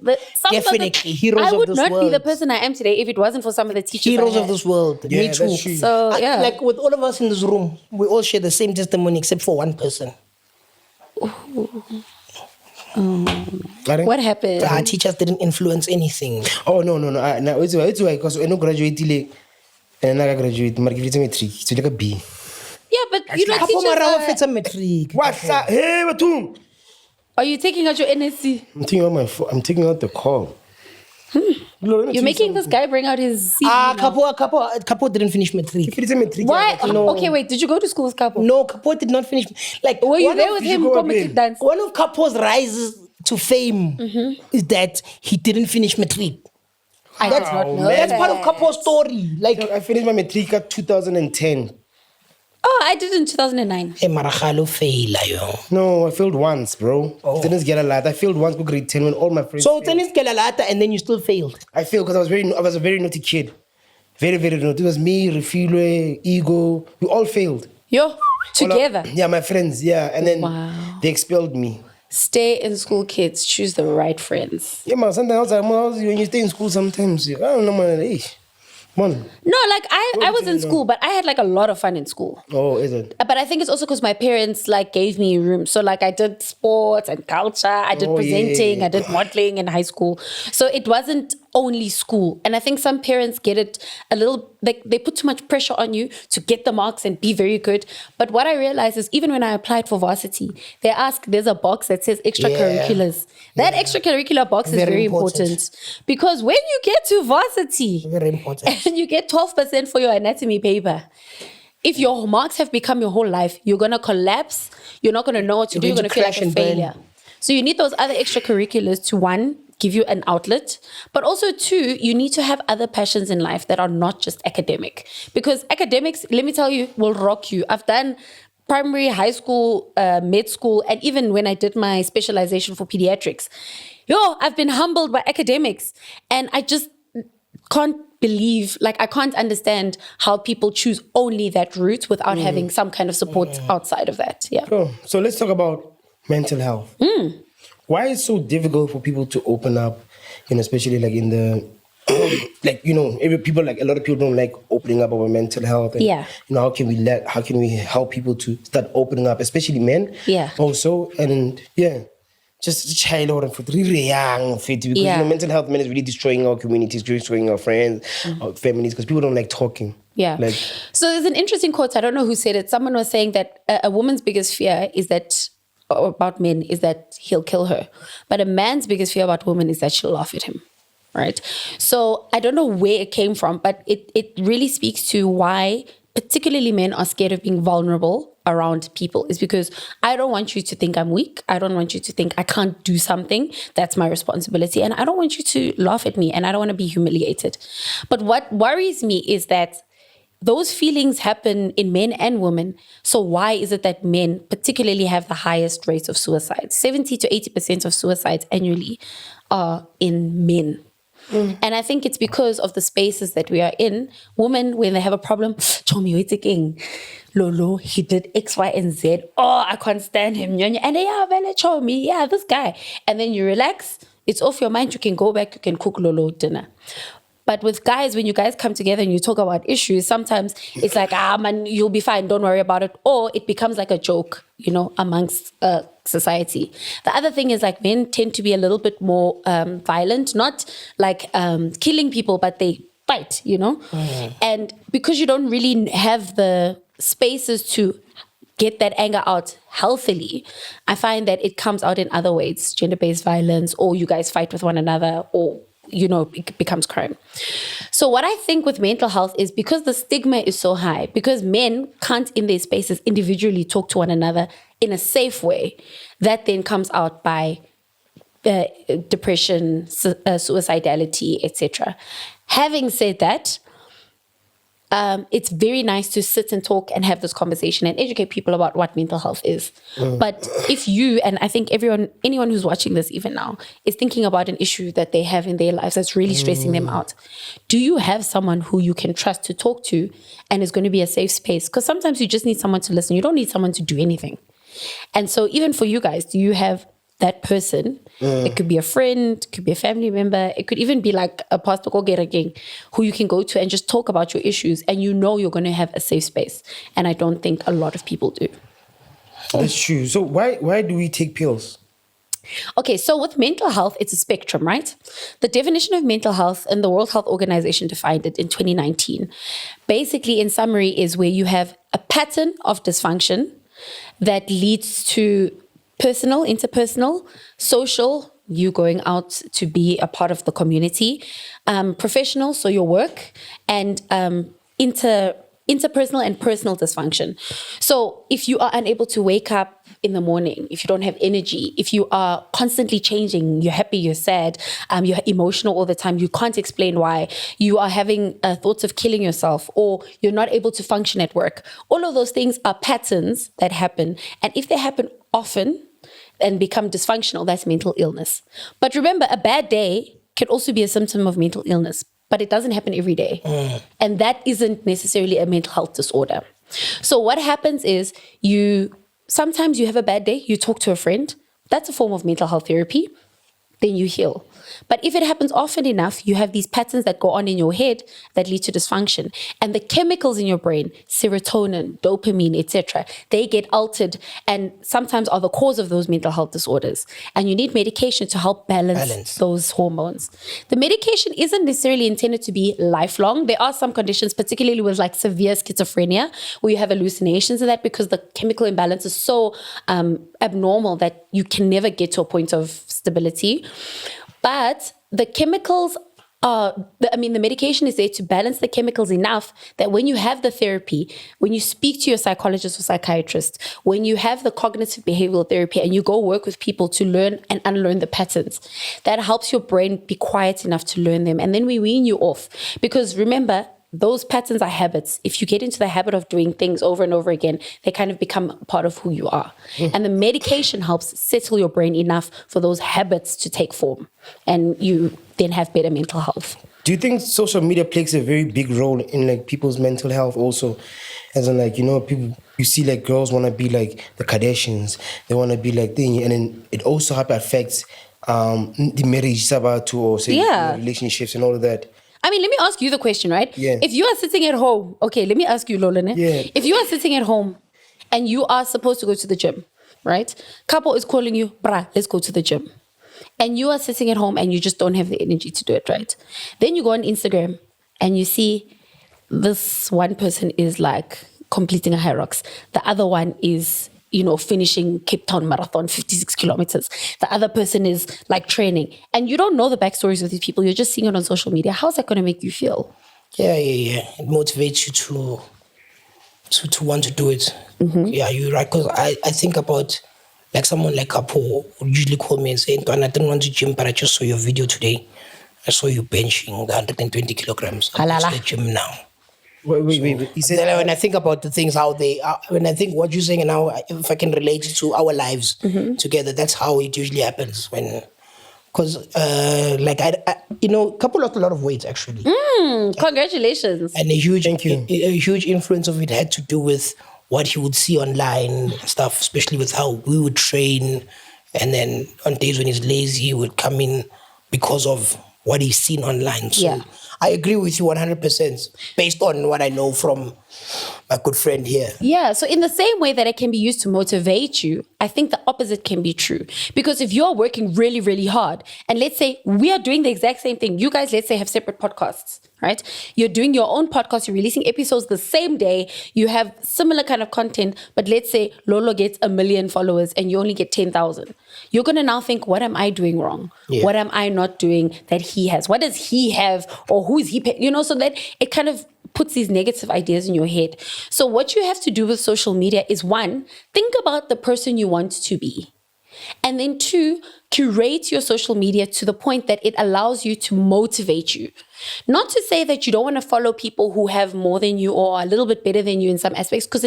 Speaker 1: Definitely, heroes
Speaker 10: I
Speaker 1: of
Speaker 10: would
Speaker 1: this
Speaker 10: not be the
Speaker 1: world.
Speaker 10: person I am today if it wasn't for some of the teachers.
Speaker 1: Heroes of this world.
Speaker 11: Yeah,
Speaker 1: Me too.
Speaker 11: that's true.
Speaker 10: So, yeah.
Speaker 1: Like with all of us in this room, we all share the same testimony except for one person.
Speaker 10: What happened?
Speaker 1: Our teachers didn't influence anything.
Speaker 11: Oh no. No, it's why because I no graduate and I graduate. But give it a matric. It's like a B.
Speaker 10: Yeah, but you know, teachers
Speaker 1: metric.
Speaker 11: What's that? Hey, Batum.
Speaker 10: are you taking out your NSC?
Speaker 11: I'm taking out my phone. I'm taking out the call.
Speaker 10: You're making this guy bring out his CV now.
Speaker 1: Capo didn't finish metric.
Speaker 11: If it's a matric,
Speaker 10: Why?
Speaker 1: No.
Speaker 10: Okay, wait. Did you go to school with Carpo?
Speaker 1: No, Capo did not finish. Like,
Speaker 10: Were you
Speaker 1: one
Speaker 10: there
Speaker 1: of-
Speaker 10: with him?
Speaker 11: go
Speaker 10: Comedy
Speaker 11: again.
Speaker 10: dance.
Speaker 1: One of Capo's rises to fame is that he didn't finish metric.
Speaker 10: I did not know.
Speaker 1: That's part of Capo's story. Like,
Speaker 11: I finished my matric at 2010.
Speaker 10: Oh, I did in 2009.
Speaker 1: Marajalo fail, yo.
Speaker 11: No, I failed once, bro. Didn't get a lot. I failed once. Go grade 10 when all my friends.
Speaker 1: So
Speaker 11: failed.
Speaker 1: tennis galalata and then you still failed.
Speaker 11: I failed because I was a very naughty kid. Very, very naughty. It was me, Refilwe, Ego. We all failed.
Speaker 10: Yo, together.
Speaker 11: Yeah, my friends. Yeah, and then
Speaker 10: Wow.
Speaker 11: they expelled me.
Speaker 10: Stay in school, kids. Choose the right friends.
Speaker 11: Yeah, man. Sometimes when you stay in school, sometimes I don't know, man. Hey, man.
Speaker 10: No, like I was in school, but I had like a lot of fun in school.
Speaker 11: Oh, is it?
Speaker 10: But I think it's also because my parents like gave me room. So like I did sports and culture, I did presenting,
Speaker 11: yeah.
Speaker 10: I did modeling in high school. So it wasn't only school. And I think some parents get it a little, like they put too much pressure on you to get the marks and be very good. But what I realized is even when I applied for varsity, there's a box that says extracurriculars. That extracurricular box is very important. Because when you get to varsity,
Speaker 1: Very important.
Speaker 10: and you get 12% for your anatomy paper, if your marks have become your whole life, you're going to collapse. You're not going to know what to do. You're going to feel like a failure. So you need those other extracurriculars to, one, give you an outlet, but also two, you need to have other passions in life that are not just academic. Because academics, let me tell you, will rock you. I've done primary, high school, med school, and even when I did my specialization for pediatrics. I've been humbled by academics. And I just can't believe, like I can't understand how people choose only that route without having some kind of support outside of that. Yeah.
Speaker 11: So let's talk about mental health. Why is it so difficult for people to open up, especially like in the, like, a lot of people don't like opening up about mental health. And,
Speaker 10: Yeah.
Speaker 11: how can we help people to start opening up, especially men?
Speaker 10: Yeah.
Speaker 11: Also, and yeah. Just child or really young fit because mental health is really destroying our communities, destroying our friends, our families, because people don't like talking.
Speaker 10: Yeah. So there's an interesting quote. I don't know who said it. Someone was saying that a woman's biggest fear is that about men is that he'll kill her, but a man's biggest fear about women is that she'll laugh at him. Right. So I don't know where it came from, but it really speaks to why particularly men are scared of being vulnerable around people. Is because I don't want you to think I'm weak. I don't want you to think I can't do something. That's my responsibility. And I don't want you to laugh at me, and I don't want to be humiliated. But what worries me is that those feelings happen in men and women. So why is it that men particularly have the highest rates of suicide? 70 to 80% of suicides annually are in men. And I think it's because of the spaces that we are in. Women, when they have a problem, Chomi, wait again. Lolo, he did X, Y, and Z. Oh, I can't stand him. And they are very Chomi. Yeah, this guy. And then you relax. It's off your mind. You can go back. You can cook Lolo dinner. But with guys, when you guys come together and you talk about issues, sometimes it's like, man, you'll be fine. Don't worry about it. Or it becomes like a joke, amongst society. The other thing is like men tend to be a little bit more violent, not like killing people, but they fight, And because you don't really have the spaces to get that anger out healthily, I find that it comes out in other ways, gender-based violence, or you guys fight with one another, or it becomes crime. So what I think with mental health is because the stigma is so high, because men can't in their spaces individually talk to one another in a safe way, that then comes out by depression, suicidality, etc. Having said that, it's very nice to sit and talk and have this conversation and educate people about what mental health is. But if you, and I think anyone who's watching this even now, is thinking about an issue that they have in their lives that's really stressing them out, do you have someone who you can trust to talk to and is going to be a safe space? Because sometimes you just need someone to listen. You don't need someone to do anything. And so even for you guys, do you have that person. It could be a friend, could be a family member, it could even be like a pastor who you can go to and just talk about your issues, and you know you're going to have a safe space. And I don't think a lot of people do.
Speaker 11: That's true. So why do we take pills?
Speaker 10: Okay, so with mental health, it's a spectrum, right? The definition of mental health, and the World Health Organization defined it in 2019, basically in summary is where you have a pattern of dysfunction that leads to personal, interpersonal, social, you going out to be a part of the community, professional, so your work, and interpersonal and personal dysfunction. So if you are unable to wake up in the morning, if you don't have energy, if you are constantly changing, you're happy, you're sad, you're emotional all the time, you can't explain why, you are having thoughts of killing yourself, or you're not able to function at work, all of those things are patterns that happen. And if they happen often and become dysfunctional, that's mental illness. But remember, a bad day can also be a symptom of mental illness, but it doesn't happen every day. And that isn't necessarily a mental health disorder. So what happens is sometimes you have a bad day, you talk to a friend, that's a form of mental health therapy, then you heal. But if it happens often enough, you have these patterns that go on in your head that lead to dysfunction. And the chemicals in your brain, serotonin, dopamine, etc., they get altered and sometimes are the cause of those mental health disorders. And you need medication to help balance those hormones. The medication isn't necessarily intended to be lifelong. There are some conditions, particularly with like severe schizophrenia, where you have hallucinations of that because the chemical imbalance is so abnormal that you can never get to a point of stability. But the chemicals the medication is there to balance the chemicals enough that when you have the therapy, when you speak to your psychologist or psychiatrist, when you have the cognitive behavioral therapy and you go work with people to learn and unlearn the patterns, that helps your brain be quiet enough to learn them. And then we wean you off. Because remember, those patterns are habits. If you get into the habit of doing things over and over again, they kind of become part of who you are. And the medication helps settle your brain enough for those habits to take form. And you then have better mental health.
Speaker 11: Do you think social media plays a very big role in like people's mental health also? As in like, people, you see like girls want to be like the Kardashians. They want to be like thing. And then it also affects the marriage about or say relationships and all of that.
Speaker 10: I mean, let me ask you the question, right?
Speaker 11: Yeah.
Speaker 10: If you are sitting at home, okay, let me ask you, Lolo.
Speaker 11: Yeah.
Speaker 10: If you are sitting at home and you are supposed to go to the gym, right? Carpo is calling you, brah, let's go to the gym. And you are sitting at home and you just don't have the energy to do it, right? Then you go on Instagram and you see this one person is like completing a high rocks. The other one is finishing Cape Town Marathon, 56 kilometers. The other person is like training. And you don't know the backstories of these people. You're just seeing it on social media. How's that going to make you feel?
Speaker 9: Yeah. It motivates you to want to do it. Mm-hmm. Yeah, you're right. Because I think about like someone like Carpo who usually call me and say, I didn't want to gym, but I just saw your video today. I saw you benching 120 kilograms. I'm at the gym now.
Speaker 11: Wait.
Speaker 9: He said, when I think about the things, how they are, when I think what you're saying and how, if I can relate it to our lives together, that's how it usually happens. Because, a couple lost a lot of weight actually.
Speaker 10: Congratulations.
Speaker 9: And a huge influence of it had to do with what he would see online and stuff, especially with how we would train. And then on days when he's lazy, he would come in because of what he's seen online. So I agree with you 100% based on what I know from my good friend here.
Speaker 10: Yeah, so in the same way that it can be used to motivate you, I think the opposite can be true. Because if you're working really, really hard, and let's say we are doing the exact same thing, you guys, let's say, have separate podcasts, right? You're doing your own podcast, you're releasing episodes the same day, you have similar kind of content, but let's say Lolo gets 1 million followers and you only get 10,000. You're going to now think, what am I doing wrong? Yeah. What am I not doing that he has? What does he have? Or who is he paying? So that it kind of puts these negative ideas in your head. So what you have to do with social media is, 1, think about the person you want to be. And then 2, curate your social media to the point that it allows you to motivate you. Not to say that you don't want to follow people who have more than you or are a little bit better than you in some aspects, because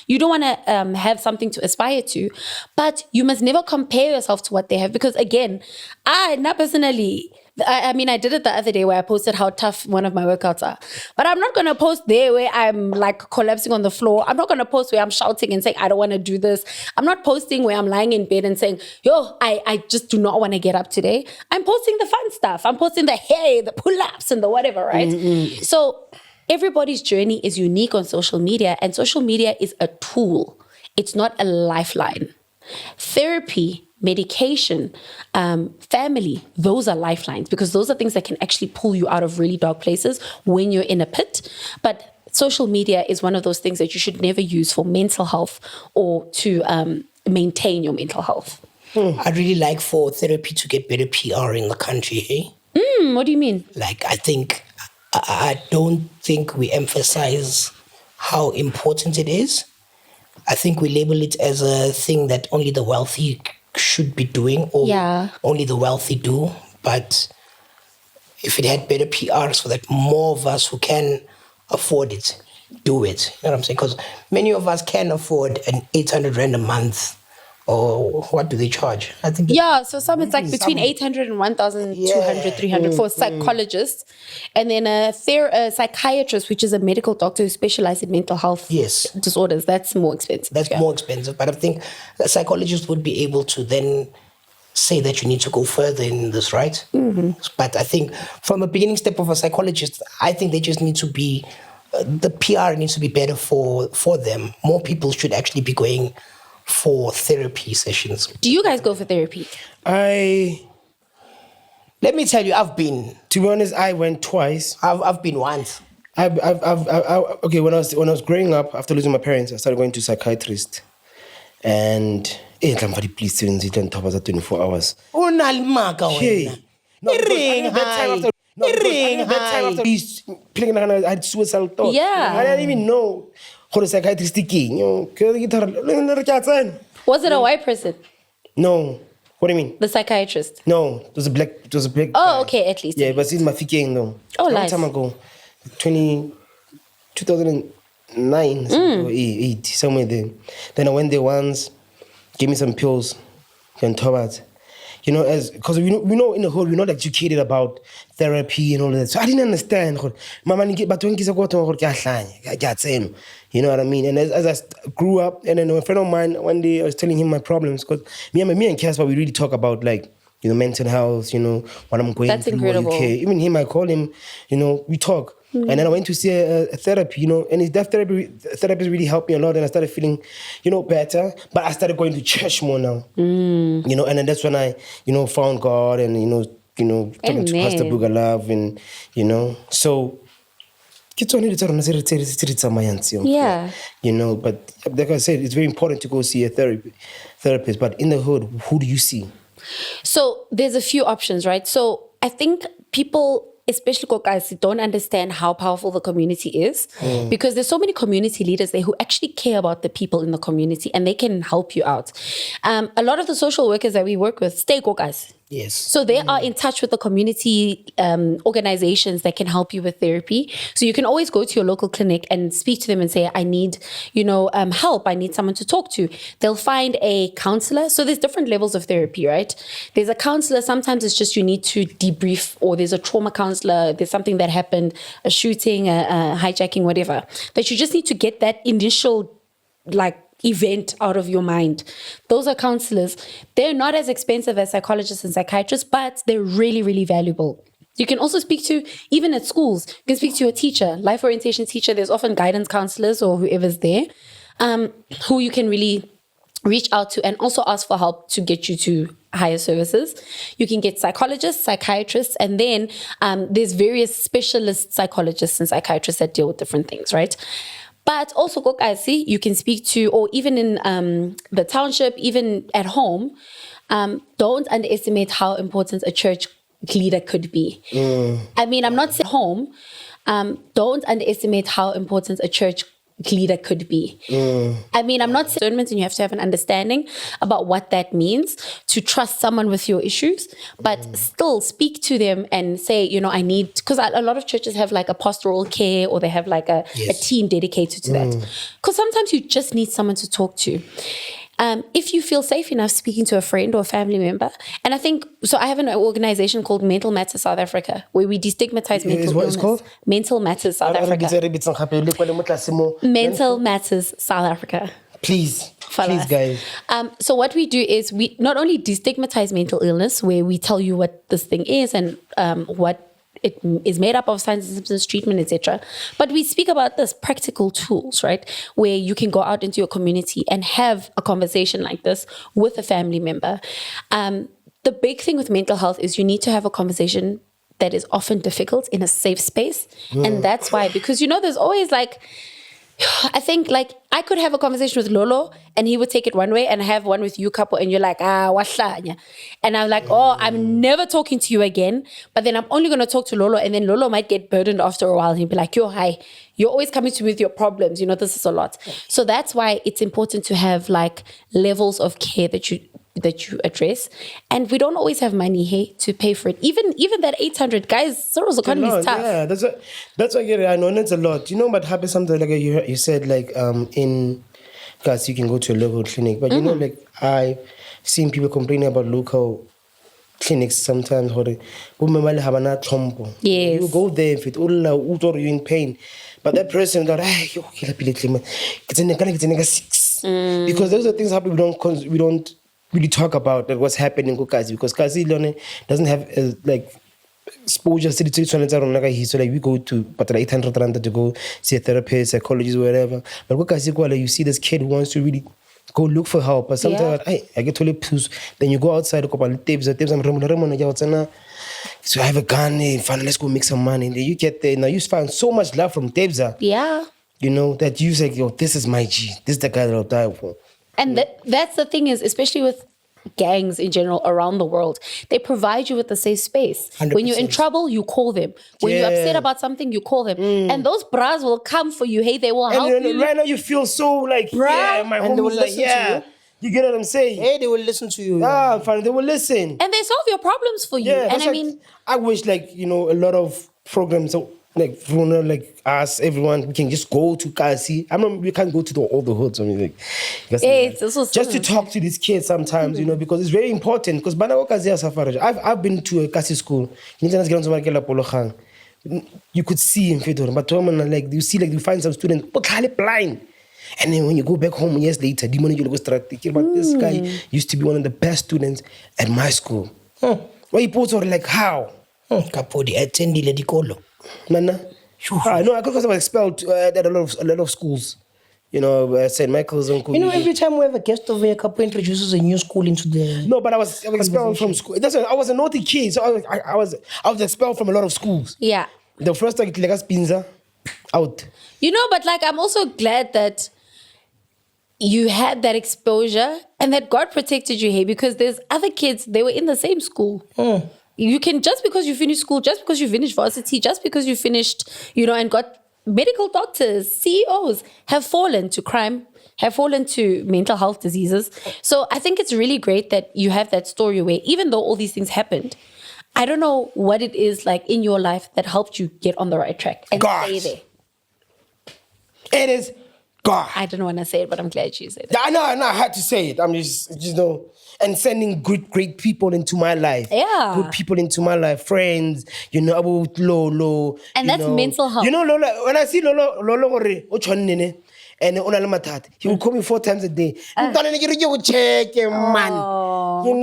Speaker 10: you don't want to have something to aspire to, but you must never compare yourself to what they have. Because again, I personally, I mean, I did it the other day where I posted how tough one of my workouts are. But I'm not going to post there where I'm like collapsing on the floor. I'm not going to post where I'm shouting and saying, I don't want to do this. I'm not posting where I'm lying in bed and saying, yo, I just do not want to get up today. I'm posting the fun stuff. I'm posting the hey, the pull-ups and the whatever, right? Mm-hmm. So everybody's journey is unique on social media, and social media is a tool. It's not a lifeline. Therapy, medication, family, those are lifelines, because those are things that can actually pull you out of really dark places when you're in a pit. But social media is one of those things that you should never use for mental health or to maintain your mental health.
Speaker 9: I'd really like for therapy to get better PR in the country, hey?
Speaker 10: What do you mean?
Speaker 9: Like, I don't think we emphasize how important it is. I think we label it as a thing that only the wealthy should be doing, or only the wealthy do. But if it had better PR so that more of us who can afford it, do it. You know what I'm saying? Because many of us can afford an 800 Rand a month. Or what do they charge? I think.
Speaker 10: So some it's like between 800 and 1,200, 300 for psychologists. And then a psychiatrist, which is a medical doctor who specializes in mental health disorders. That's more expensive.
Speaker 9: That's more expensive. But I think a psychologist would be able to then say that you need to go further in this, right? Mm-hmm. But I think from a beginning step of a psychologist, I think they just need to be, the PR needs to be better for them. More people should actually be going for therapy sessions.
Speaker 10: Do you guys go for therapy?
Speaker 9: Let me tell you, I've been.
Speaker 11: To be honest, I went twice.
Speaker 9: I've been once.
Speaker 11: Okay, when I was growing up, after losing my parents, I started going to psychiatrist. And somebody please don't talk about 24 hours.
Speaker 9: Hey.
Speaker 11: He's playing, I had suicidal thoughts.
Speaker 10: Yeah.
Speaker 11: I didn't even know how the psychiatrist thinking.
Speaker 10: Was it a white person?
Speaker 11: No. What do you mean?
Speaker 10: The psychiatrist?
Speaker 11: No, it was a black guy.
Speaker 10: Oh, okay, at least.
Speaker 11: Yeah, but it's my Mafikeng though.
Speaker 10: Oh, nice.
Speaker 11: Long time ago. 2009 or 8, somewhere there. Then I went there once, gave me some pills, and Tobat. You know, because we know in the whole, we're not educated about therapy and all that. So I didn't understand. You know what I mean? And as I grew up, and then a friend of mine, one day I was telling him my problems, because me and Casper, we really talk about, like, you know, mental health, you know, what I'm going through.
Speaker 10: Incredible.
Speaker 11: Even him, I call him, you know, we talk. Mm-hmm. And then I went to see a therapy, you know, and that therapist really helped me a lot, and I started feeling, you know, better. But I started going to church more now, you know, and then that's when I, you know, found God, and, you know, talking to Pastor Bugalove, and, you know, so. Yeah. You know, but like I said, it's very important to go see a therapist. But in the hood, who do you see?
Speaker 10: So there's a few options, right? So I think people, especially guys, don't understand how powerful the community is, because there's so many community leaders there who actually care about the people in the community, and they can help you out. A lot of the social workers that we work with stay guys.
Speaker 9: Yes.
Speaker 10: So they are in touch with the community organizations that can help you with therapy. So you can always go to your local clinic and speak to them and say, I need, you know, help. I need someone to talk to. They'll find a counselor. So there's different levels of therapy, right? There's a counselor. Sometimes it's just you need to debrief, or there's a trauma counselor. There's something that happened, a shooting, a hijacking, whatever, that you just need to get that initial, like, event out of your mind. Those are counselors. They're not as expensive as psychologists and psychiatrists, but they're really, really valuable. You can also speak to, even at schools, you can speak to your teacher, life orientation teacher. There's often guidance counselors or whoever's there, who you can really reach out to and also ask for help to get you to higher services. You can get psychologists, psychiatrists, and then there's various specialist psychologists and psychiatrists that deal with different things, right? But also, guys, you can speak to, or even in the township, even at home, don't underestimate how important a church leader could be. I mean, I'm not saying home, don't underestimate how important a church leader could be. I mean, I'm not saying discernment, and you have to have an understanding about what that means to trust someone with your issues, but still speak to them and say, you know, I need, because a lot of churches have like a pastoral care, or they have like a team dedicated to that. Because sometimes you just need someone to talk to. If you feel safe enough speaking to a friend or a family member, and I think, so I have an organization called Mental Matters South Africa, where we destigmatize mental illness.
Speaker 11: What it's called?
Speaker 10: Mental Matters South Africa. Mental Matters South Africa.
Speaker 11: Please, guys.
Speaker 10: So what we do is we not only destigmatize mental illness, where we tell you what this thing is and what it is made up of, signs and symptoms, treatment, etc. But we speak about this practical tools, right? Where you can go out into your community and have a conversation like this with a family member. The big thing with mental health is you need to have a conversation that is often difficult in a safe space. And that's why, because there's always like, I think like I could have a conversation with Lolo and he would take it one way, and I have one with you, Carpo, and you're like, wahlanya. And I'm like, I'm never talking to you again. But then I'm only going to talk to Lolo, and then Lolo might get burdened after a while. He'll be like, hi, you're always coming to me with your problems. This is a lot. So that's why it's important to have like levels of care that you address. And we don't always have money, hey, to pay for it. Even that 800, guys, Sorrow's economy is tough.
Speaker 11: Yeah, that's what I get it. I know, and it's a lot. What happens sometimes, like you said, like in guys, you can go to a local clinic. But like I've seen people complaining about local clinics sometimes.
Speaker 10: Yes.
Speaker 11: You go there if you're in pain. But that person got, because those are things happen we don't really talk about what's happening in Kasi, because Kasi doesn't have like exposure to the so like we go to 800 rand to go see a therapist, psychologist, whatever. But Kasi, you see this kid who wants to really go look for help, but sometimes I get totally pissed. Then you go outside, so I have a gun, fine, let's go make some money. And then you get there, now you find so much love from Debza.
Speaker 10: Yeah.
Speaker 11: That you say, this is my G. This is the guy that I'll die for.
Speaker 10: And that's the thing is, especially with gangs in general around the world, they provide you with a safe space.
Speaker 11: 100%.
Speaker 10: When you're in trouble, you call them. When you're upset about something, you call them. And those bras will come for you. Hey, they will help you.
Speaker 11: Right now you feel so like, my
Speaker 9: and they will
Speaker 11: homies like,
Speaker 9: listen to
Speaker 11: you get what I'm saying?
Speaker 9: Hey, they will listen to you.
Speaker 11: Yeah, fine, they will listen.
Speaker 10: And they solve your problems for you.
Speaker 11: Yeah,
Speaker 10: and I mean,
Speaker 11: I wish like, a lot of programs, so like us, everyone, we can just go to Kasi. We can't go to all the hoods. Just to talk to these kids sometimes, because it's very important. Because I've been to a Kasi school. You could see in Fedor, but you find some students blind. And then when you go back home years later, this guy used to be one of the best students at my school. Why you both are like, how?
Speaker 9: Carpo, they attended the Lolo.
Speaker 11: No, because I was expelled at a lot of schools. St. Michael's and
Speaker 9: every time we have a guest over here, Carpo introduces a new school into the...
Speaker 11: No, but I was expelled from school. I was a naughty kid, so I was expelled from a lot of schools.
Speaker 10: Yeah.
Speaker 11: The first time I got Pinza, out.
Speaker 10: But like I'm also glad that you had that exposure and that God protected you here, because there's other kids, they were in the same school. You can, just because you finished school, just because you finished varsity, just because you finished, and got medical doctors, CEOs, have fallen to crime, have fallen to mental health diseases. So I think it's really great that you have that story where even though all these things happened, I don't know what it is like in your life that helped you get on the right track and stay there.
Speaker 11: It is God.
Speaker 10: I don't want to say it, but I'm glad you said it.
Speaker 11: I know, I had to say it. I'm just and sending great people into my life.
Speaker 10: Yeah.
Speaker 11: Good people into my life. Friends, about Lolo.
Speaker 10: And that's mental health.
Speaker 11: Lolo, when I see Lolo, and he will call me 4 times a day. Man. And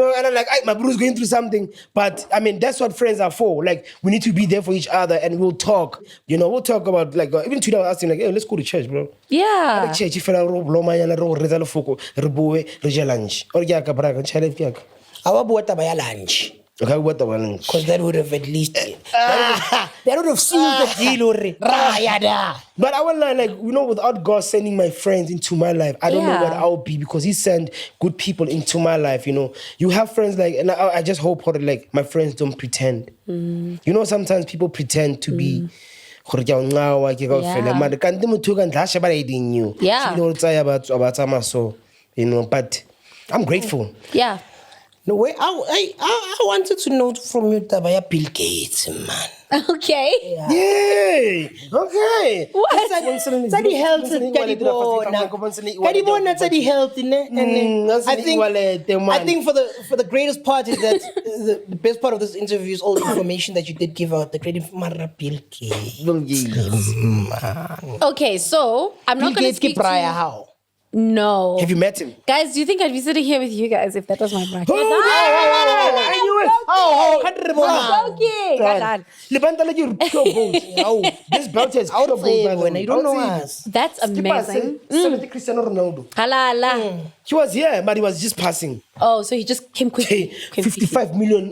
Speaker 11: I'm like, my bro's going through something. But I mean, that's what friends are for. Like, we need to be there for each other and we'll talk. We'll talk about, like, even today I was asking, like, hey, let's go to church, bro.
Speaker 10: Yeah.
Speaker 11: Church, if I lunch. Okay, what the one?
Speaker 9: Because that would have at least that would have sealed the deal.
Speaker 11: But I won't lie, like, without God sending my friends into my life, I don't know what I'll be, because He sent good people into my life. You have friends like, and I just hope like my friends don't pretend. Sometimes people pretend to be. Yeah.
Speaker 10: Yeah.
Speaker 11: But I'm grateful.
Speaker 10: Yeah.
Speaker 9: No way. I wanted to know from you Tabaya Bill Gates, man.
Speaker 10: Okay.
Speaker 11: Yay! Okay.
Speaker 9: What? Study health study health I think for the greatest part is that the best part of this interview is all the information that you did give out. The great Bill Gates.
Speaker 10: Okay, so I'm not going to speak to you.
Speaker 9: How?
Speaker 10: No.
Speaker 11: Have you met him?
Speaker 10: Guys, do you think I'd be sitting here with you guys if that was my bracket?
Speaker 11: I knew it. This belt is out of both.
Speaker 9: You don't know us.
Speaker 10: That's amazing.
Speaker 11: Cristiano Ronaldo.
Speaker 10: Halala.
Speaker 11: He was here, but he was just passing.
Speaker 10: Oh, so he just came quickly.
Speaker 11: 55 million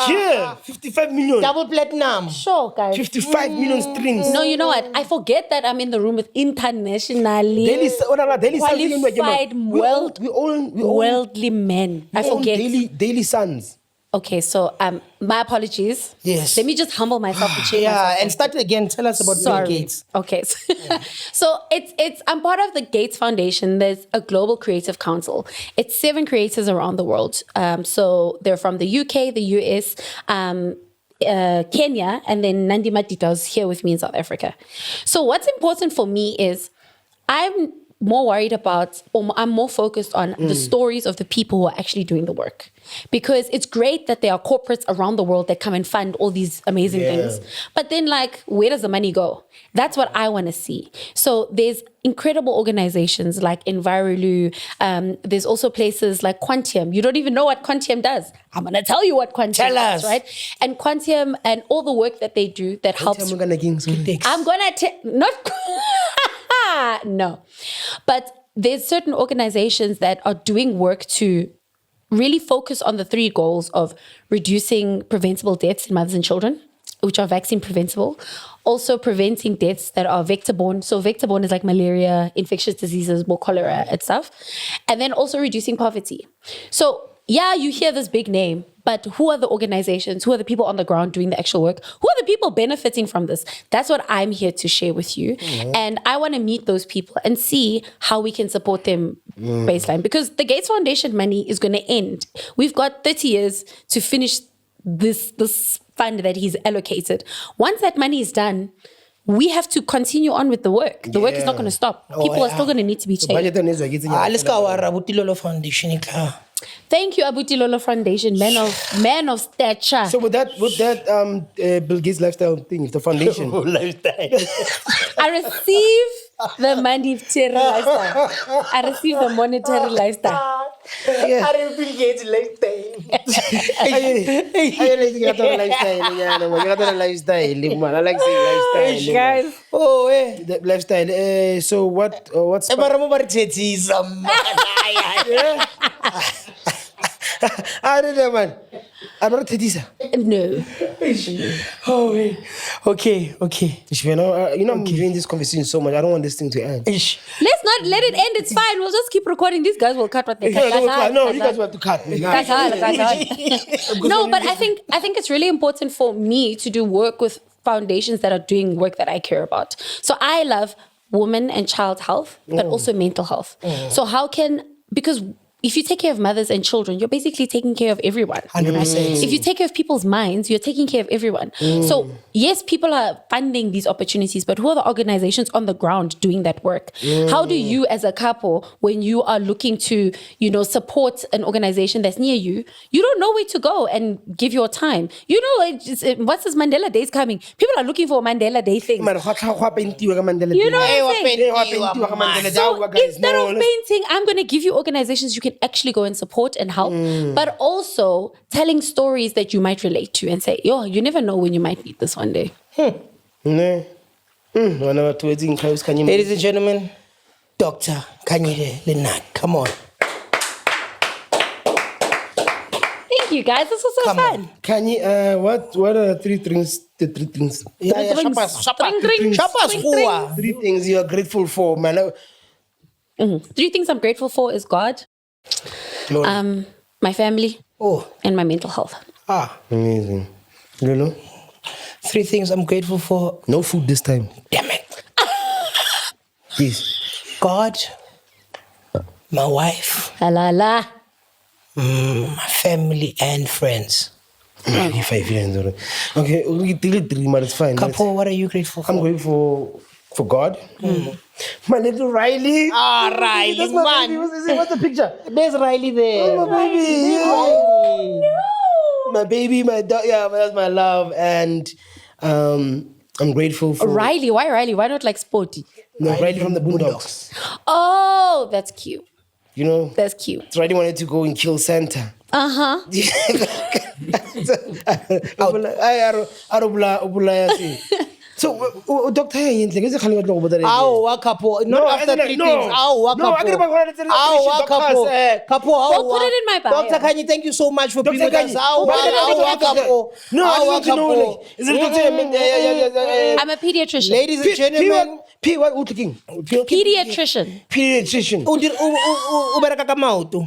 Speaker 11: Yeah, 55 million.
Speaker 9: Double platinum.
Speaker 10: Sure, guys.
Speaker 11: 55 million streams.
Speaker 10: No, you know what? I forget that I'm in the room with internationally qualified worldly men. I forget.
Speaker 11: Daily Suns.
Speaker 10: Okay, so my apologies.
Speaker 9: Yes.
Speaker 10: Let me just humble myself to change.
Speaker 9: And start again. Tell us about Bill Gates.
Speaker 10: Okay. So it's I'm part of the Gates Foundation. There's a global creative council. It's 7 creators around the world. So they're from the UK, the US, Kenya, and then Nandi Matita's here with me in South Africa. So what's important for me is I'm more worried about, or I'm more focused on the stories of the people who are actually doing the work. Because it's great that there are corporates around the world that come and fund all these amazing things. But then, like, where does the money go? That's what I want to see. So there's incredible organizations like Envirolu. There's also places like Quantium. You don't even know what Quantium does. I'm going to tell you what Quantium does, right? And Quantium and all the work that they do that helps. I'm going to not... No. But there's certain organizations that are doing work to really focus on the 3 goals of reducing preventable deaths in mothers and children, which are vaccine preventable. Also preventing deaths that are vector-borne. So vector-borne is like malaria, infectious diseases, more cholera and stuff. And then also reducing poverty. So yeah, you hear this big name, but who are the organizations? Who are the people on the ground doing the actual work? Who are the people benefiting from this? That's what I'm here to share with you. And I want to meet those people and see how we can support them baseline. Because the Gates Foundation money is going to end. We've got 30 years to finish this fund that he's allocated. Once that money is done, we have to continue on with the work. The work is not going to stop. People are still going to need to be changed.
Speaker 9: Let's go Abuti Lolo Foundation.
Speaker 10: Thank you, Abuti Lolo Foundation, man of stature.
Speaker 11: So with that Bill Gates lifestyle thing, the foundation.
Speaker 10: I receive the monetary lifestyle. I receive the monetary lifestyle.
Speaker 9: I don't Bill Gates lifestyle. I like saying lifestyle. Guys.
Speaker 11: Oh, the lifestyle. So what's I don't know, man. I'm not Tedisa.
Speaker 10: No.
Speaker 9: Oh, okay.
Speaker 11: You know, I'm enjoying this conversation so much. I don't want this thing to end.
Speaker 10: Let's not let it end. It's fine. We'll just keep recording. These guys will cut what they cut.
Speaker 11: No, you guys will have to cut.
Speaker 10: No, but I think it's really important for me to do work with foundations that are doing work that I care about. So I love women and child health, but also mental health. So because if you take care of mothers and children, you're basically taking care of everyone.
Speaker 9: 100%.
Speaker 10: If you take care of people's minds, you're taking care of everyone. So yes, people are funding these opportunities, but who are the organizations on the ground doing that work? How do you as a couple, when you are looking to, support an organization that's near you, you don't know where to go and give your time. What's this Mandela Day is coming? People are looking for a Mandela Day thing. You know what I'm saying? So instead of painting, I'm going to give you organizations you can actually go and support and help, but also telling stories that you might relate to and say, you never know when you might need this one day.
Speaker 9: Ladies and gentlemen, Dr. Khanyile Lenake, come on.
Speaker 10: Thank you guys, this was so fun.
Speaker 11: Kanye, what are the 3 things? The 3 things. Three things you are grateful for, man.
Speaker 10: 3 things I'm grateful for is God, my family, and my mental health.
Speaker 11: Amazing. Lolo?
Speaker 9: 3 things I'm grateful for.
Speaker 11: No food this time.
Speaker 9: Damn it.
Speaker 11: Please.
Speaker 9: God,
Speaker 1: My wife,
Speaker 10: Halala.
Speaker 1: my family, and friends.
Speaker 11: If I feel okay, we delete 3, but it's fine.
Speaker 1: Carpo, what are you grateful for?
Speaker 11: I'm grateful for God. My little Riley.
Speaker 1: Ah, Riley,
Speaker 11: That's my
Speaker 1: man.
Speaker 11: baby. What's the picture?
Speaker 1: There's Riley there.
Speaker 11: Oh, my baby.
Speaker 1: Oh,
Speaker 11: no. My baby, my dog. Yeah, that's my love. And I'm grateful for
Speaker 10: Riley. Why Riley? Why not like Sporty?
Speaker 11: No, Riley from the Boondocks.
Speaker 10: Oh, that's cute.
Speaker 11: You know?
Speaker 10: That's cute.
Speaker 11: So Riley wanted to go and kill Santa.
Speaker 10: Uh-huh.
Speaker 11: So, Dr. Khanyile, is it Khanyile about that?
Speaker 1: Awa Carpo, not
Speaker 11: No,
Speaker 1: after
Speaker 11: no,
Speaker 1: 3
Speaker 11: no.
Speaker 1: things. Awa
Speaker 11: No, I
Speaker 1: Carpo.
Speaker 11: get about
Speaker 1: Awa Carpo. Carpo,
Speaker 10: Well, put it in my bio.
Speaker 1: Dr. Khanyile, thank you so much for being
Speaker 11: Dr.
Speaker 1: with us.
Speaker 11: Khanyile.
Speaker 1: Awa Carpo.
Speaker 11: No, I
Speaker 1: Awa
Speaker 11: just want to know,
Speaker 1: Carpo.
Speaker 11: like, is it Dr.
Speaker 10: I'm a pediatrician.
Speaker 1: Ladies and gentlemen,
Speaker 11: P, what looking?
Speaker 10: Pediatrician.
Speaker 11: Pediatrician.
Speaker 1: ubereka ka maoto.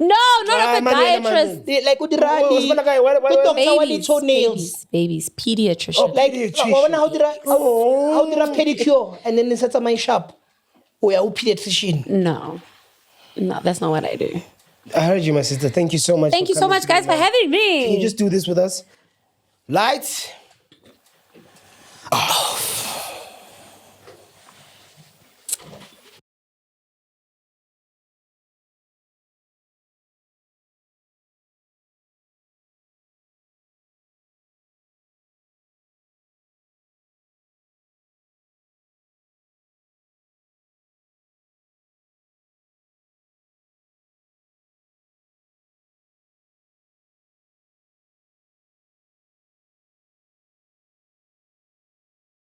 Speaker 10: No, not a podiatrist.
Speaker 1: Like udirani. Udokta wa di-toenails.
Speaker 10: Babies. Pediatrician.
Speaker 1: Like wabona how dira pedicure and then setsa my shop. We are pediatrician.
Speaker 10: No, that's not what I do.
Speaker 11: I heard you, my sister. Thank you so much.
Speaker 10: Thank you so much, guys, for having me.
Speaker 11: Can you just do this with us? Lights. Off.